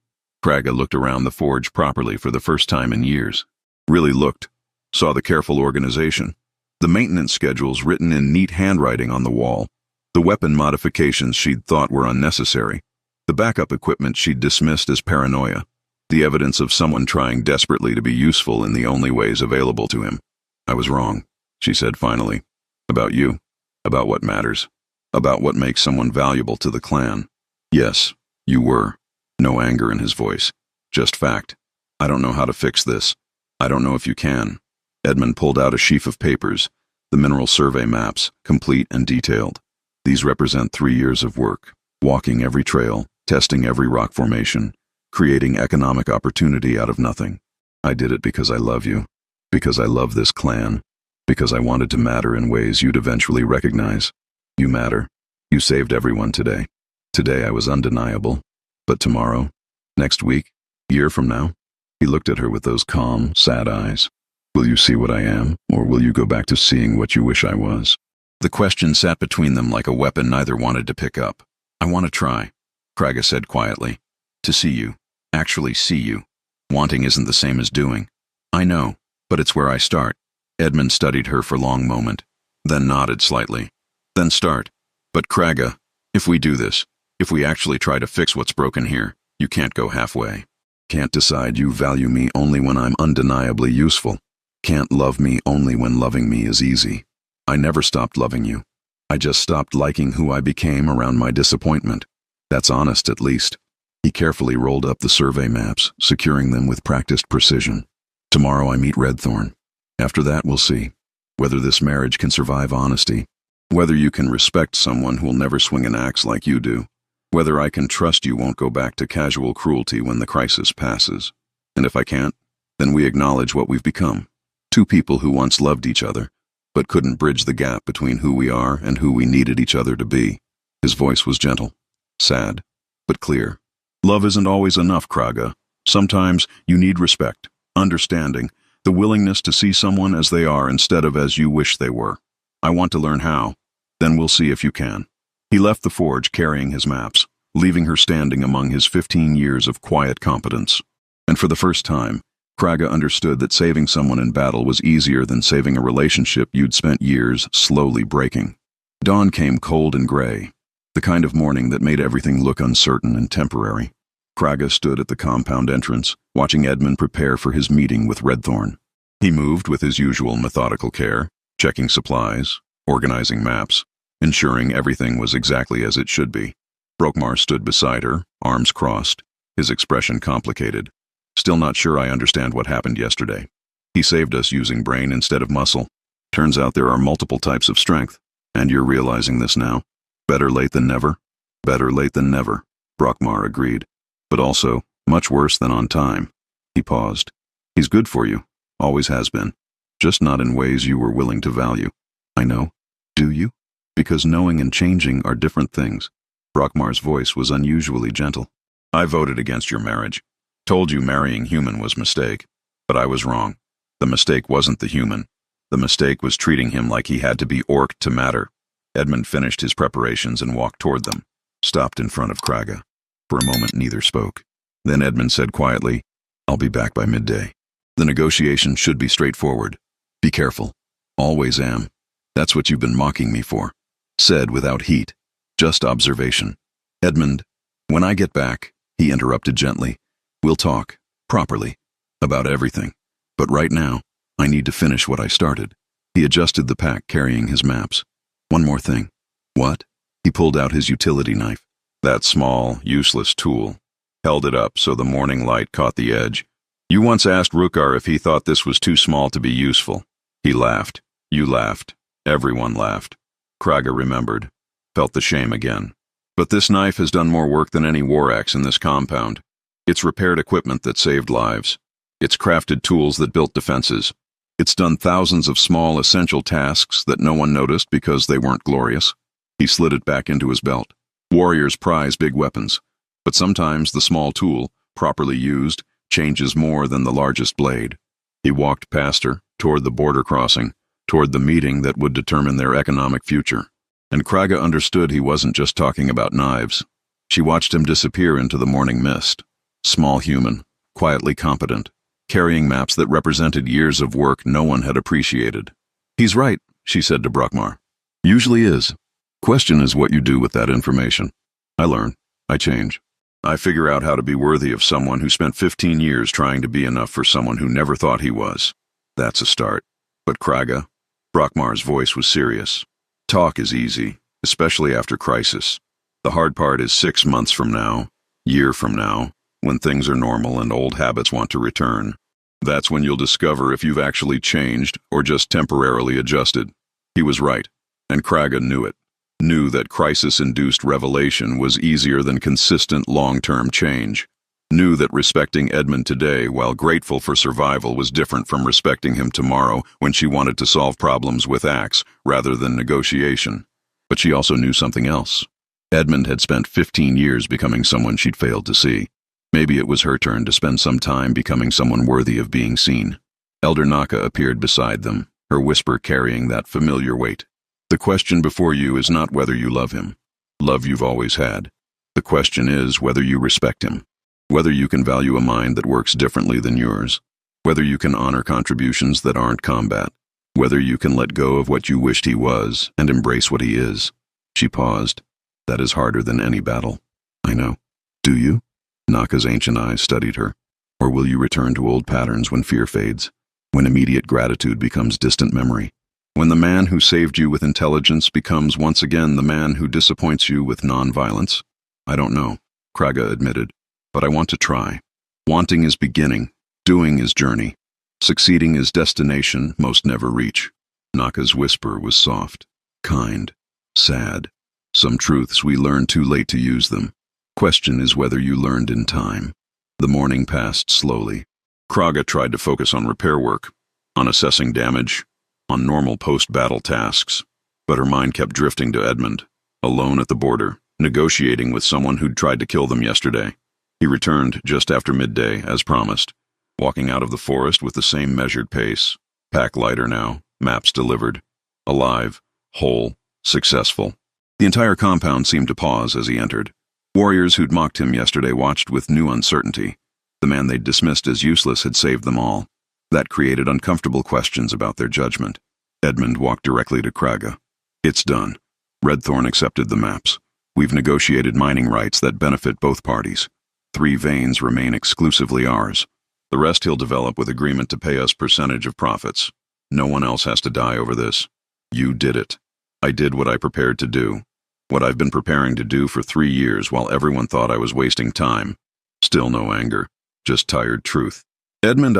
Kraga looked around the forge properly for the first time in years. Really looked. Saw the careful organization. The maintenance schedules written in neat handwriting on the wall. The weapon modifications she'd thought were unnecessary. The backup equipment she'd dismissed as paranoia. The evidence of someone trying desperately to be useful in the only ways available to him. I was wrong, she said finally. About you. About what matters. About what makes someone valuable to the clan. Yes, you were. No anger in his voice. Just fact. I don't know how to fix this. I don't know if you can. Edmund pulled out a sheaf of papers, the mineral survey maps, complete and detailed. These represent 3 years of work, walking every trail, testing every rock formation, creating economic opportunity out of nothing. I did it because I love you, because I love this clan, because I wanted to matter in ways you'd eventually recognize. You matter. You saved everyone today. Today I was undeniable. But tomorrow, next week, year from now, he looked at her with those calm, sad eyes. Will you see what I am, or will you go back to seeing what you wish I was? The question sat between them like a weapon neither wanted to pick up. I want to try, Kraga said quietly. To see you. Actually see you. Wanting isn't the same as doing. I know, but it's where I start. Edmund studied her for a long moment, then nodded slightly. Then start. But Kraga, if we do this, if we actually try to fix what's broken here, you can't go halfway. Can't decide you value me only when I'm undeniably useful. Can't love me only when loving me is easy. I never stopped loving you. I just stopped liking who I became around my disappointment. That's honest, at least. He carefully rolled up the survey maps, securing them with practiced precision. Tomorrow I meet Redthorn. After that we'll see whether this marriage can survive honesty, whether you can respect someone who'll never swing an axe like you do, whether I can trust you won't go back to casual cruelty when the crisis passes. And if I can't, then we acknowledge what we've become. Two people who once loved each other, but couldn't bridge the gap between who we are and who we needed each other to be. His voice was gentle, sad, but clear. Love isn't always enough, Kraga. Sometimes you need respect, understanding, the willingness to see someone as they are instead of as you wish they were. I want to learn how. Then we'll see if you can. He left the forge carrying his maps, leaving her standing among his 15 years of quiet competence. And for the first time, Kraga understood that saving someone in battle was easier than saving a relationship you'd spent years slowly breaking. Dawn came cold and gray, the kind of morning that made everything look uncertain and temporary. Kraga stood at the compound entrance, watching Edmund prepare for his meeting with Redthorn. He moved with his usual methodical care, checking supplies, organizing maps, ensuring everything was exactly as it should be. Brokmar stood beside her, arms crossed, his expression complicated. Still not sure I understand what happened yesterday. He saved us using brain instead of muscle. Turns out there are multiple types of strength, and you're realizing this now. Better late than never. Better late than never, Brokmar agreed. But also, much worse than on time. He paused. He's good for you, always has been. Just not in ways you were willing to value. I know. Do you? Because knowing and changing are different things. Brokmar's voice was unusually gentle. I voted against your marriage. Told you marrying human was a mistake. But I was wrong. The mistake wasn't the human. The mistake was treating him like he had to be orc to matter. Edmund finished his preparations and walked toward them, stopped in front of Kraga. For a moment neither spoke. Then Edmund said quietly, I'll be back by midday. The negotiation should be straightforward. Be careful. Always am. That's what you've been mocking me for. Said without heat. Just observation. Edmund, when I get back, he interrupted gently, we'll talk, properly, about everything. But right now, I need to finish what I started. He adjusted the pack carrying his maps. One more thing. What? He pulled out his utility knife. That small, useless tool. Held it up so the morning light caught the edge. You once asked Rukar if he thought this was too small to be useful. He laughed. You laughed. Everyone laughed. Kraga remembered. Felt the shame again. But this knife has done more work than any war axe in this compound. It's repaired equipment that saved lives. It's crafted tools that built defenses. It's done thousands of small, essential tasks that no one noticed because they weren't glorious. He slid it back into his belt. Warriors prize big weapons, but sometimes the small tool, properly used, changes more than the largest blade. He walked past her, toward the border crossing, toward the meeting that would determine their economic future. And Kraga understood he wasn't just talking about knives. She watched him disappear into the morning mist. Small human, quietly competent, carrying maps that represented years of work no one had appreciated. He's right, she said to Brokmar. Usually is. Question is what you do with that information. I learn. I change. I figure out how to be worthy of someone who spent 15 years trying to be enough for someone who never thought he was. That's a start. But Kraga, Brokmar's voice was serious. Talk is easy, especially after crisis. The hard part is 6 months from now, year from now, when things are normal and old habits want to return. That's when you'll discover if you've actually changed or just temporarily adjusted. He was right, and Kraga knew it. Knew that crisis-induced revelation was easier than consistent long-term change. Knew that respecting Edmund today, while grateful for survival, was different from respecting him tomorrow when she wanted to solve problems with axe rather than negotiation. But she also knew something else. Edmund had spent 15 years becoming someone she'd failed to see. Maybe it was her turn to spend some time becoming someone worthy of being seen. Elder Naka appeared beside them, her whisper carrying that familiar weight. The question before you is not whether you love him. Love you've always had. The question is whether you respect him. Whether you can value a mind that works differently than yours. Whether you can honor contributions that aren't combat. Whether you can let go of what you wished he was and embrace what he is. She paused. That is harder than any battle. I know. Do you? Naka's ancient eyes studied her. Or will you return to old patterns when fear fades? When immediate gratitude becomes distant memory? When the man who saved you with intelligence becomes once again the man who disappoints you with non-violence? I don't know, Kraga admitted, but I want to try. Wanting is beginning, doing is journey. Succeeding is destination most never reach. Naka's whisper was soft, kind, sad. Some truths we learn too late to use them. Question is whether you learned in time. The morning passed slowly. Kraga tried to focus on repair work, on assessing damage, on normal post-battle tasks, but her mind kept drifting to Edmund, alone at the border, negotiating with someone who'd tried to kill them yesterday. He returned just after midday, as promised, walking out of the forest with the same measured pace, pack lighter now, maps delivered, alive, whole, successful. The entire compound seemed to pause as he entered. Warriors who'd mocked him yesterday watched with new uncertainty. The man they'd dismissed as useless had saved them all. That created uncomfortable questions about their judgment. Edmund walked directly to Kraga. It's done. Redthorn accepted the maps. We've negotiated mining rights that benefit both parties. 3 veins remain exclusively ours. The rest he'll develop with agreement to pay us percentage of profits. No one else has to die over this. You did it. I did what I prepared to do. What I've been preparing to do for 3 years while everyone thought I was wasting time. Still no anger. Just tired truth. Edmund,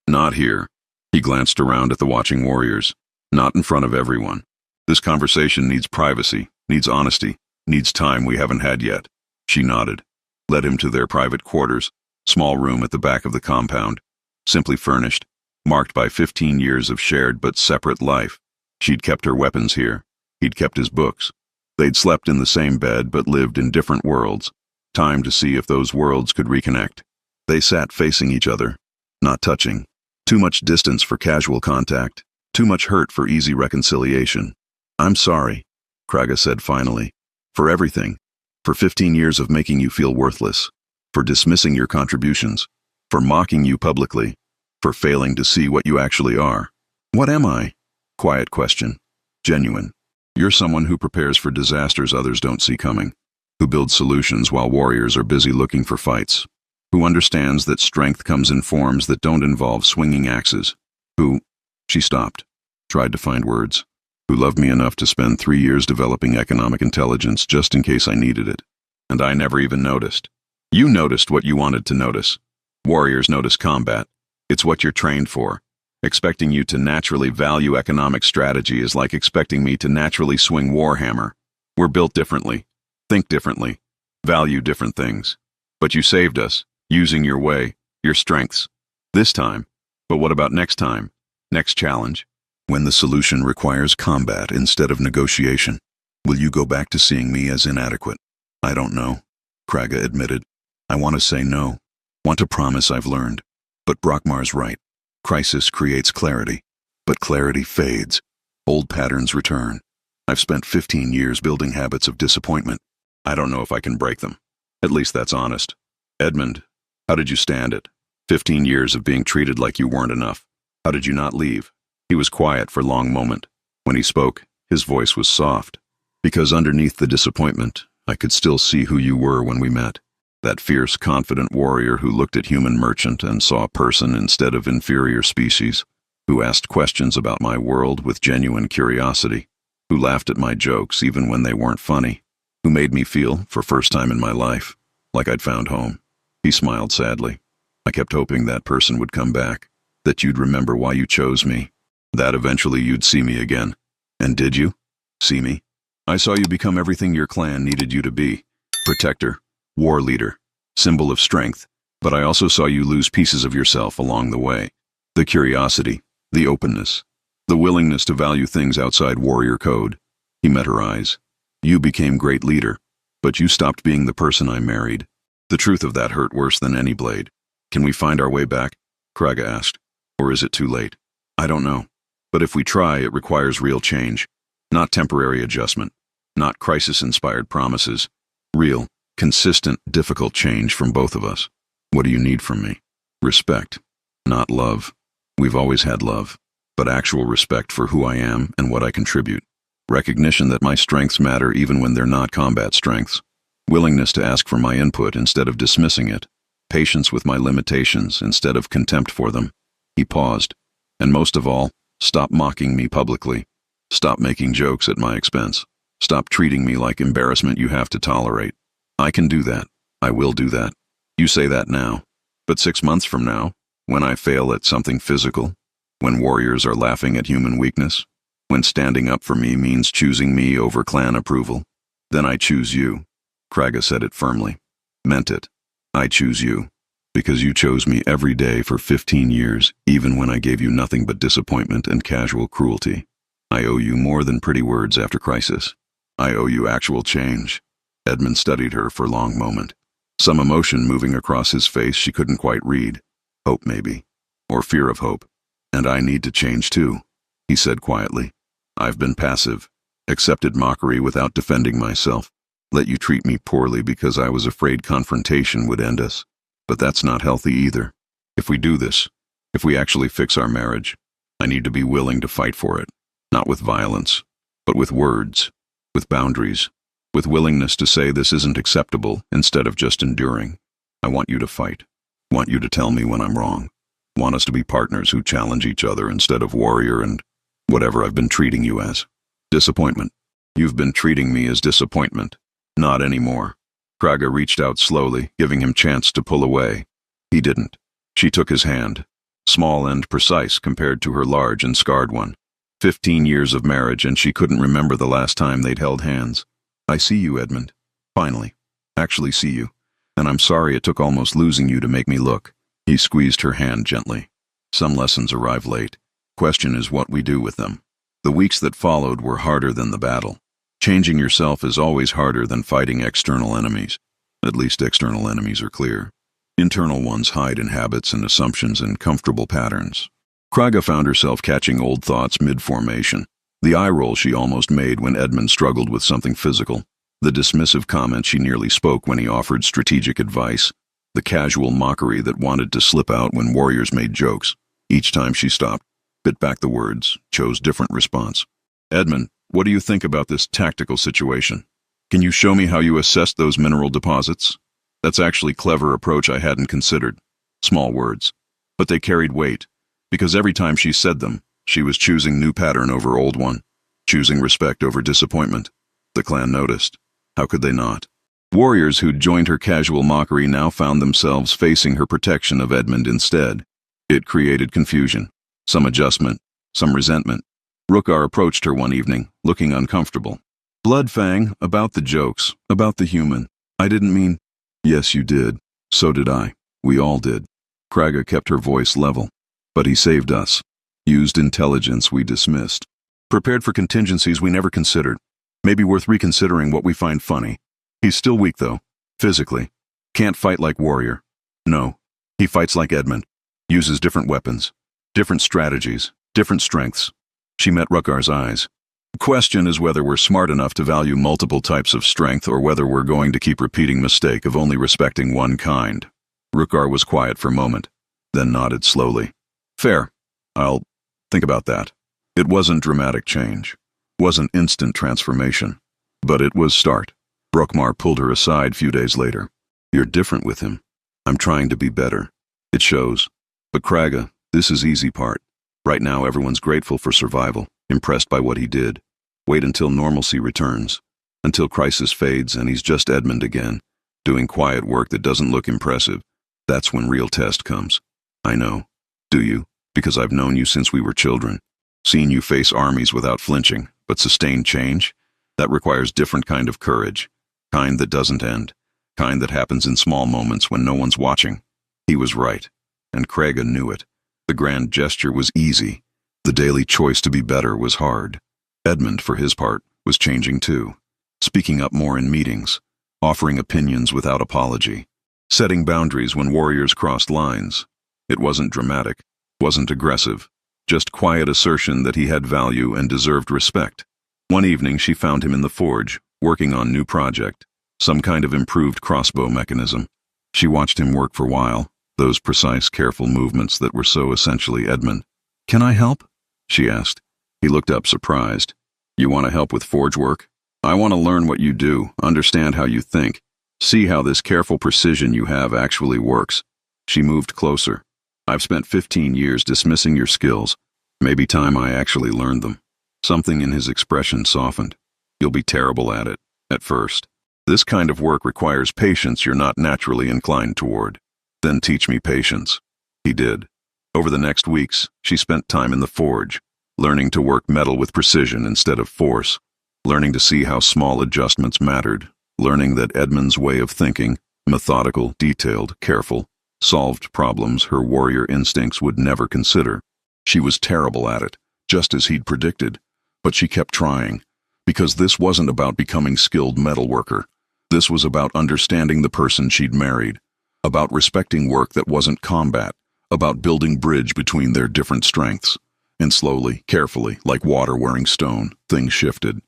Not here. He glanced around at the watching warriors. Not in front of everyone. This conversation needs privacy, needs honesty, needs time we haven't had yet. She nodded. Led him to their private quarters, small room at the back of the compound. Simply furnished, marked by 15 years of shared but separate life. She'd kept her weapons here. He'd kept his books. They'd slept in the same bed but lived in different worlds. Time to see if those worlds could reconnect. They sat facing each other, not touching. Too much distance for casual contact. Too much hurt for easy reconciliation. I'm sorry, Kraga said finally. For everything. For 15 years of making you feel worthless. For dismissing your contributions. For mocking you publicly. For failing to see what you actually are. What am I? Quiet question. Genuine. You're someone who prepares for disasters others don't see coming. Who builds solutions while warriors are busy looking for fights. Who understands that strength comes in forms that don't involve swinging axes. Who... She stopped. Tried to find words. Who loved me enough to spend 3 years developing economic intelligence just in case I needed it. And I never even noticed. You noticed what you wanted to notice. Warriors notice combat. It's what you're trained for. Expecting you to naturally value economic strategy is like expecting me to naturally swing Warhammer. We're built differently. Think differently. Value different things. But you saved us, using your way, your strengths. This time. But what about next time? Next challenge? When the solution requires combat instead of negotiation, will you go back to seeing me as inadequate? I don't know, Kraga admitted. I want to say no. Want to promise I've learned. But Brockmar's right. Crisis creates clarity. But clarity fades. Old patterns return. I've spent 15 years building habits of disappointment. I don't know if I can break them. At least that's honest. Edmund, how did you stand it? 15 years of being treated like you weren't enough. How did you not leave? He was quiet for a long moment. When he spoke, his voice was soft. Because underneath the disappointment, I could still see who you were when we met. That fierce, confident warrior who looked at human merchant and saw person instead of inferior species. Who asked questions about my world with genuine curiosity. Who laughed at my jokes even when they weren't funny. Who made me feel, for first time in my life, like I'd found home. He smiled sadly. I kept hoping that person would come back. That you'd remember why you chose me. That eventually you'd see me again. And did you? See me? I saw you become everything your clan needed you to be. Protector, war leader, symbol of strength. But I also saw you lose pieces of yourself along the way. The curiosity, the openness, the willingness to value things outside warrior code. He met her eyes. You became great leader, but you stopped being the person I married. The truth of that hurt worse than any blade. Can we find our way back? Kraga asked. Or is it too late? I don't know. But if we try, it requires real change. Not temporary adjustment. Not crisis-inspired promises. Real, consistent, difficult change from both of us. What do you need from me? Respect. Not love. We've always had love. But actual respect for who I am and what I contribute. Recognition that my strengths matter even when they're not combat strengths. Willingness to ask for my input instead of dismissing it. Patience with my limitations instead of contempt for them. He paused. And most of all, stop mocking me publicly. Stop making jokes at my expense. Stop treating me like embarrassment you have to tolerate. I can do that. I will do that. You say that now. But 6 months from now, when I fail at something physical, when warriors are laughing at human weakness, when standing up for me means choosing me over clan approval, then I choose you. Kraga said it firmly. Meant it. I choose you. Because you chose me every day for 15 years, even when I gave you nothing but disappointment and casual cruelty. I owe you more than pretty words after crisis. I owe you actual change. Edmund studied her for a long moment. Some emotion moving across his face she couldn't quite read. Hope, maybe. Or fear of hope. And I need to change too, he said quietly. I've been passive. accepted mockery without defending myself, let you treat me poorly because I was afraid confrontation would end us. But that's not healthy either. If we do this, if we actually fix our marriage, I need to be willing to fight for it, not with violence, but with words, with boundaries, with willingness to say this isn't acceptable instead of just enduring. I want you to fight. Want you to tell me when I'm wrong. Want us to be partners who challenge each other instead of warrior and whatever I've been treating you as. Disappointment. You've been treating me as disappointment. Not anymore. Kraga reached out slowly, giving him chance to pull away. He didn't. She took his hand, small and precise compared to her large and scarred one. 15 years of marriage, and she couldn't remember the last time they'd held hands. I see you, Edmund. Finally. Actually see you. And I'm sorry it took almost losing you to make me look. He squeezed her hand gently. Some lessons arrive late. Question is what we do with them. The weeks that followed were harder than the battle. Changing yourself is always harder than fighting external enemies. At least external enemies are clear. Internal ones hide in habits and assumptions and comfortable patterns. Kraga found herself catching old thoughts mid-formation. The eye roll she almost made when Edmund struggled with something physical. The dismissive comment she nearly spoke when he offered strategic advice. The casual mockery that wanted to slip out when warriors made jokes. Each time she stopped, bit back the words, chose different response. Edmund, what do you think about this tactical situation? Can you show me how you assessed those mineral deposits? That's actually a clever approach I hadn't considered. Small words. But they carried weight, because every time she said them, she was choosing new pattern over old one, choosing respect over disappointment. The clan noticed. How could they not? Warriors who'd joined her casual mockery now found themselves facing her protection of Edmund instead. It created confusion, some adjustment, some resentment. Rukar approached her one evening, looking uncomfortable. Bloodfang, about the jokes, about the human. I didn't mean... Yes, you did. So did I. We all did. Kraga kept her voice level. But he saved us. Used intelligence we dismissed. Prepared for contingencies we never considered. Maybe worth reconsidering what we find funny. He's still weak, though. Physically. Can't fight like warrior. No. He fights like Edmund. Uses different weapons. Different strategies. Different strengths. She met Rukar's eyes. The question is whether we're smart enough to value multiple types of strength or whether we're going to keep repeating mistake of only respecting one kind. Rukar was quiet for a moment, then nodded slowly. Fair. I'll think about that. It wasn't dramatic change. Wasn't instant transformation. But it was start. Brokmar pulled her aside few days later. You're different with him. I'm trying to be better. It shows. But Kraga, this is easy part. Right now everyone's grateful for survival, impressed by what he did. Wait until normalcy returns. Until crisis fades and he's just Edmund again, doing quiet work that doesn't look impressive. That's when real test comes. I know. Do you? Because I've known you since we were children. Seen you face armies without flinching, but sustained change? That requires different kind of courage. Kind that doesn't end. Kind that happens in small moments when no one's watching. He was right. And Kraga knew it. The grand gesture was easy. The daily choice to be better was hard. Edmund, for his part, was changing too. Speaking up more in meetings. Offering opinions without apology. Setting boundaries when warriors crossed lines. It wasn't dramatic. Wasn't aggressive. Just quiet assertion that he had value and deserved respect. One evening she found him in the forge, working on new project. Some kind of improved crossbow mechanism. She watched him work for a while. Those precise, careful movements that were so essentially Edmund. Can I help? She asked. He looked up surprised. You want to help with forge work? I want to learn what you do, understand how you think, see how this careful precision you have actually works. She moved closer. I've spent 15 years dismissing your skills. Maybe time I actually learned them. Something in his expression softened. You'll be terrible at it, at first. This kind of work requires patience you're not naturally inclined toward. Then teach me patience. He did. Over the next weeks, she spent time in the forge, learning to work metal with precision instead of force, learning to see how small adjustments mattered, learning that Edmund's way of thinking, methodical, detailed, careful, solved problems her warrior instincts would never consider. She was terrible at it, just as he'd predicted, but she kept trying, because this wasn't about becoming skilled metalworker. This was about understanding the person she'd married. About respecting work that wasn't combat, about building bridge between their different strengths. And slowly, carefully, like water wearing stone, things shifted.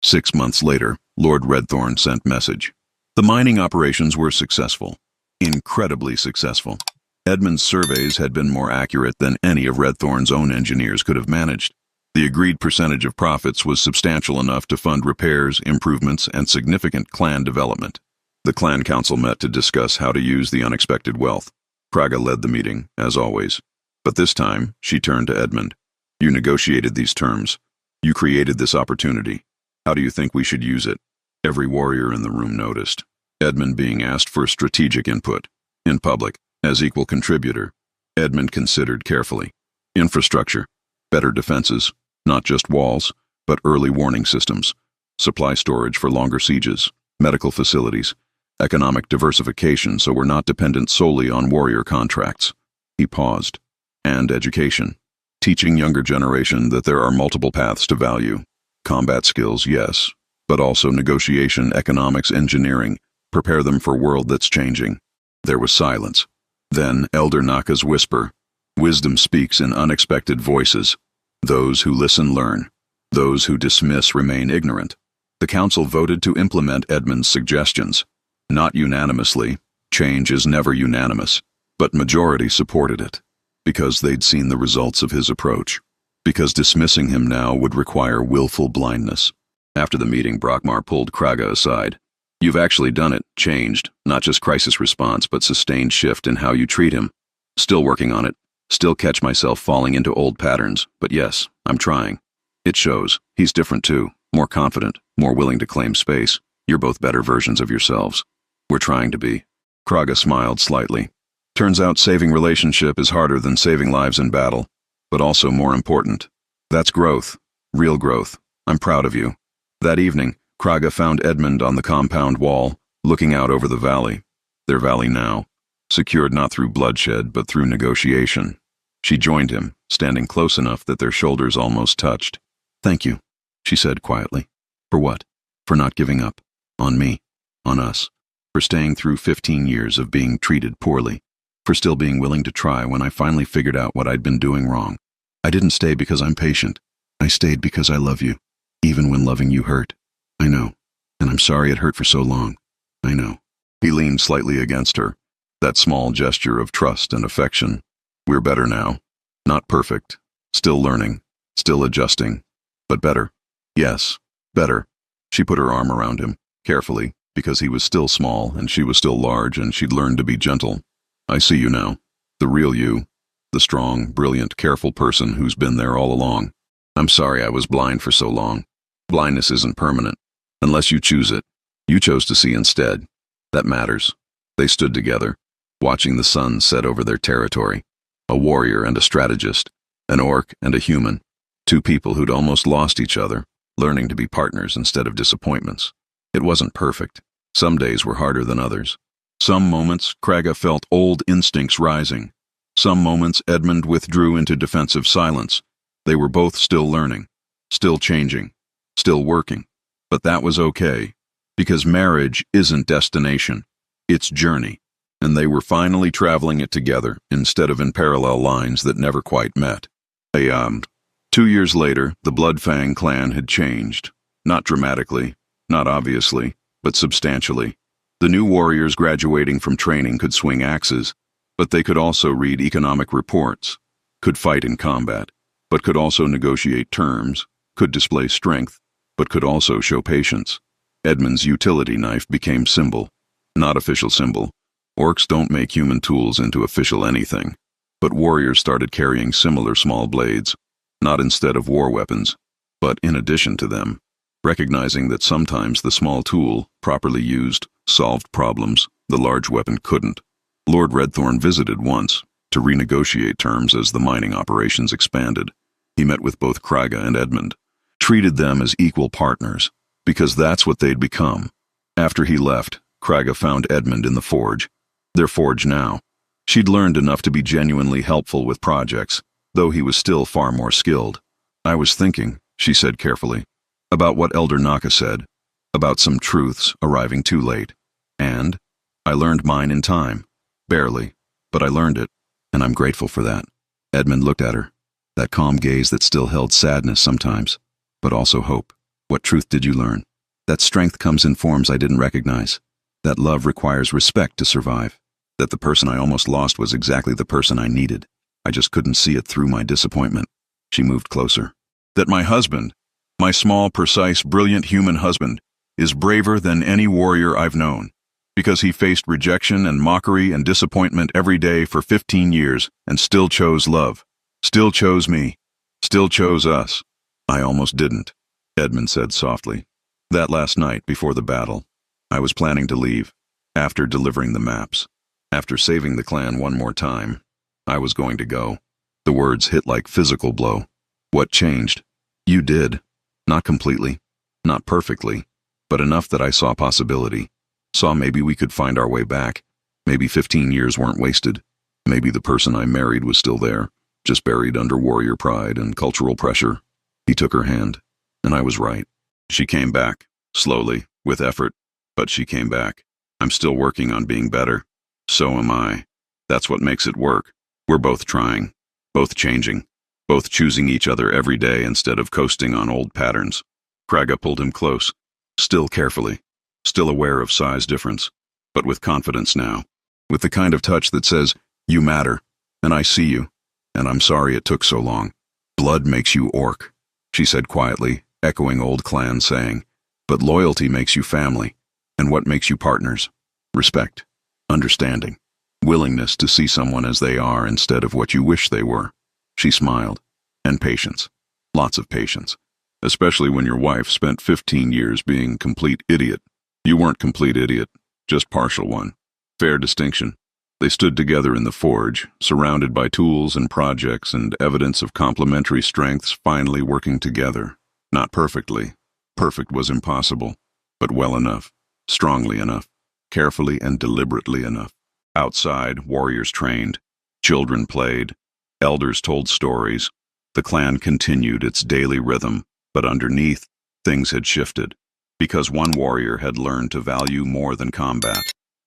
6 months later, Lord Redthorn sent message. The mining operations were successful. Incredibly successful. Edmund's surveys had been more accurate than any of Redthorn's own engineers could have managed. The agreed percentage of profits was substantial enough to fund repairs, improvements, and significant clan development. The clan council met to discuss how to use the unexpected wealth. Kraga led the meeting, as always. But this time, she turned to Edmund. You negotiated these terms. You created this opportunity. How do you think we should use it? Every warrior in the room noticed. Edmund being asked for strategic input. In public, as equal contributor. Edmund considered carefully. Infrastructure. Better defenses. Not just walls, but early warning systems. Supply storage for longer sieges. Medical facilities. Economic diversification so we're not dependent solely on warrior contracts. He paused. And education. Teaching younger generation that there are multiple paths to value. Combat skills, yes, but also negotiation, economics, engineering. Prepare them for a world that's changing. There was silence. Then Elder Naka's whisper. Wisdom speaks in unexpected voices. Those who listen learn. Those who dismiss remain ignorant. The council voted to implement Edmund's suggestions. Not unanimously. Change is never unanimous. But majority supported it. Because they'd seen the results of his approach. Because dismissing him now would require willful blindness. After the meeting, Brockmar pulled Kraga aside. You've actually done it, changed, not just crisis response, but sustained shift in how you treat him. Still working on it. Still catch myself falling into old patterns, but yes, I'm trying. It shows. He's different too. More confident, more willing to claim space. You're both better versions of yourselves. We're trying to be. Kraga smiled slightly. Turns out saving relationship is harder than saving lives in battle, but also more important. That's growth. Real growth. I'm proud of you. That evening, Kraga found Edmund on the compound wall, looking out over the valley. Their valley now. Secured not through bloodshed, but through negotiation. She joined him, standing close enough that their shoulders almost touched. Thank you, she said quietly. For what? For not giving up. On me. On us. For staying through 15 years of being treated poorly. For still being willing to try when I finally figured out what I'd been doing wrong. I didn't stay because I'm patient. I stayed because I love you. Even when loving you hurt. I know. And I'm sorry it hurt for so long. I know. He leaned slightly against her. That small gesture of trust and affection. We're better now. Not perfect. Still learning. Still adjusting. But better. Yes, better. She put her arm around him, carefully, because he was still small and she was still large and she'd learned to be gentle. I see you now. The real you. The strong, brilliant, careful person who's been there all along. I'm sorry I was blind for so long. Blindness isn't permanent. Unless you choose it. You chose to see instead. That matters. They stood together, watching the sun set over their territory. A warrior and a strategist. An orc and a human. Two people who'd almost lost each other, learning to be partners instead of disappointments. It wasn't perfect. Some days were harder than others. Some moments, Kraga felt old instincts rising. Some moments, Edmund withdrew into defensive silence. They were both still learning, still changing, still working. But that was okay, because marriage isn't destination, it's journey. And they were finally traveling it together, instead of in parallel lines that never quite met. 2 years later, the Bloodfang clan had changed. Not dramatically, not obviously, but substantially. The new warriors graduating from training could swing axes, but they could also read economic reports, could fight in combat, but could also negotiate terms, could display strength, but could also show patience. Edmund's utility knife became symbol, not official symbol. Orcs don't make human tools into official anything, but warriors started carrying similar small blades, not instead of war weapons, but in addition to them, recognizing that sometimes the small tool, properly used, solved problems the large weapon couldn't. Lord Redthorn visited once, to renegotiate terms as the mining operations expanded. He met with both Kraga and Edmund, treated them as equal partners, because that's what they'd become. After he left, Kraga found Edmund in the forge. Their forge now. She'd learned enough to be genuinely helpful with projects, though he was still far more skilled. I was thinking, she said carefully, about what Elder Naka said, about some truths arriving too late. And I learned mine in time. Barely, but I learned it, and I'm grateful for that. Edmund looked at her, that calm gaze that still held sadness sometimes, but also hope. What truth did you learn? That strength comes in forms I didn't recognize. That love requires respect to survive. That the person I almost lost was exactly the person I needed. I just couldn't see it through my disappointment. She moved closer. That my husband, my small, precise, brilliant human husband, is braver than any warrior I've known, because he faced rejection and mockery and disappointment every day for 15 years and still chose love, still chose me, still chose us. I almost didn't, Edmund said softly. That last night before the battle, I was planning to leave, after delivering the maps, after saving the clan one more time. I was going to go. The words hit like physical blow. What changed? You did. Not completely, not perfectly, but enough that I saw possibility. Saw maybe we could find our way back. Maybe 15 years weren't wasted. Maybe the person I married was still there, just buried under warrior pride and cultural pressure. He took her hand, and I was right. She came back, slowly, with effort, but she came back. I'm still working on being better. So am I. That's what makes it work. We're both trying, both changing, both choosing each other every day instead of coasting on old patterns. Kraga pulled him close, still carefully, still aware of size difference, but with confidence now, with the kind of touch that says, you matter, and I see you, and I'm sorry it took so long. Blood makes you orc, she said quietly, echoing old clan saying, but loyalty makes you family, and what makes you partners? Respect, understanding, willingness to see someone as they are instead of what you wish they were. She smiled. And patience. Lots of patience. Especially when your wife spent 15 years being complete idiot. You weren't complete idiot, just partial one. Fair distinction. They stood together in the forge, surrounded by tools and projects and evidence of complementary strengths finally working together. Not perfectly. Perfect was impossible. But well enough. Strongly enough. Carefully and deliberately enough. Outside, warriors trained. Children played. Elders told stories. The clan continued its daily rhythm, but underneath, things had shifted. Because one warrior had learned to value more than combat.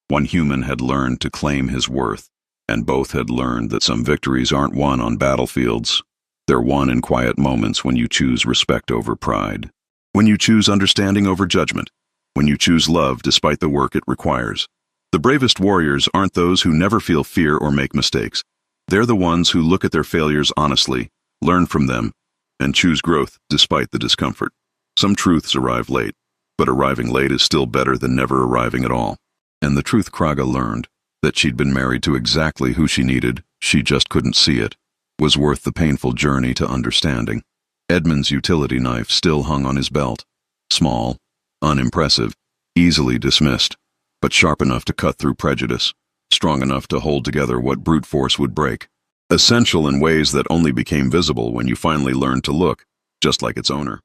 One human had learned to claim his worth, and both had learned that some victories aren't won on battlefields. They're won in quiet moments when you choose respect over pride. When you choose understanding over judgment. When you choose love despite the work it requires. The bravest warriors aren't those who never feel fear or make mistakes. They're the ones who look at their failures honestly, learn from them, and choose growth despite the discomfort. Some truths arrive late, but arriving late is still better than never arriving at all. And the truth Kraga learned, that she'd been married to exactly who she needed, she just couldn't see it, was worth the painful journey to understanding. Edmund's utility knife still hung on his belt. Small, unimpressive, easily dismissed, but sharp enough to cut through prejudice, strong enough to hold together what brute force would break. Essential in ways that only became visible when you finally learned to look, just like its owner.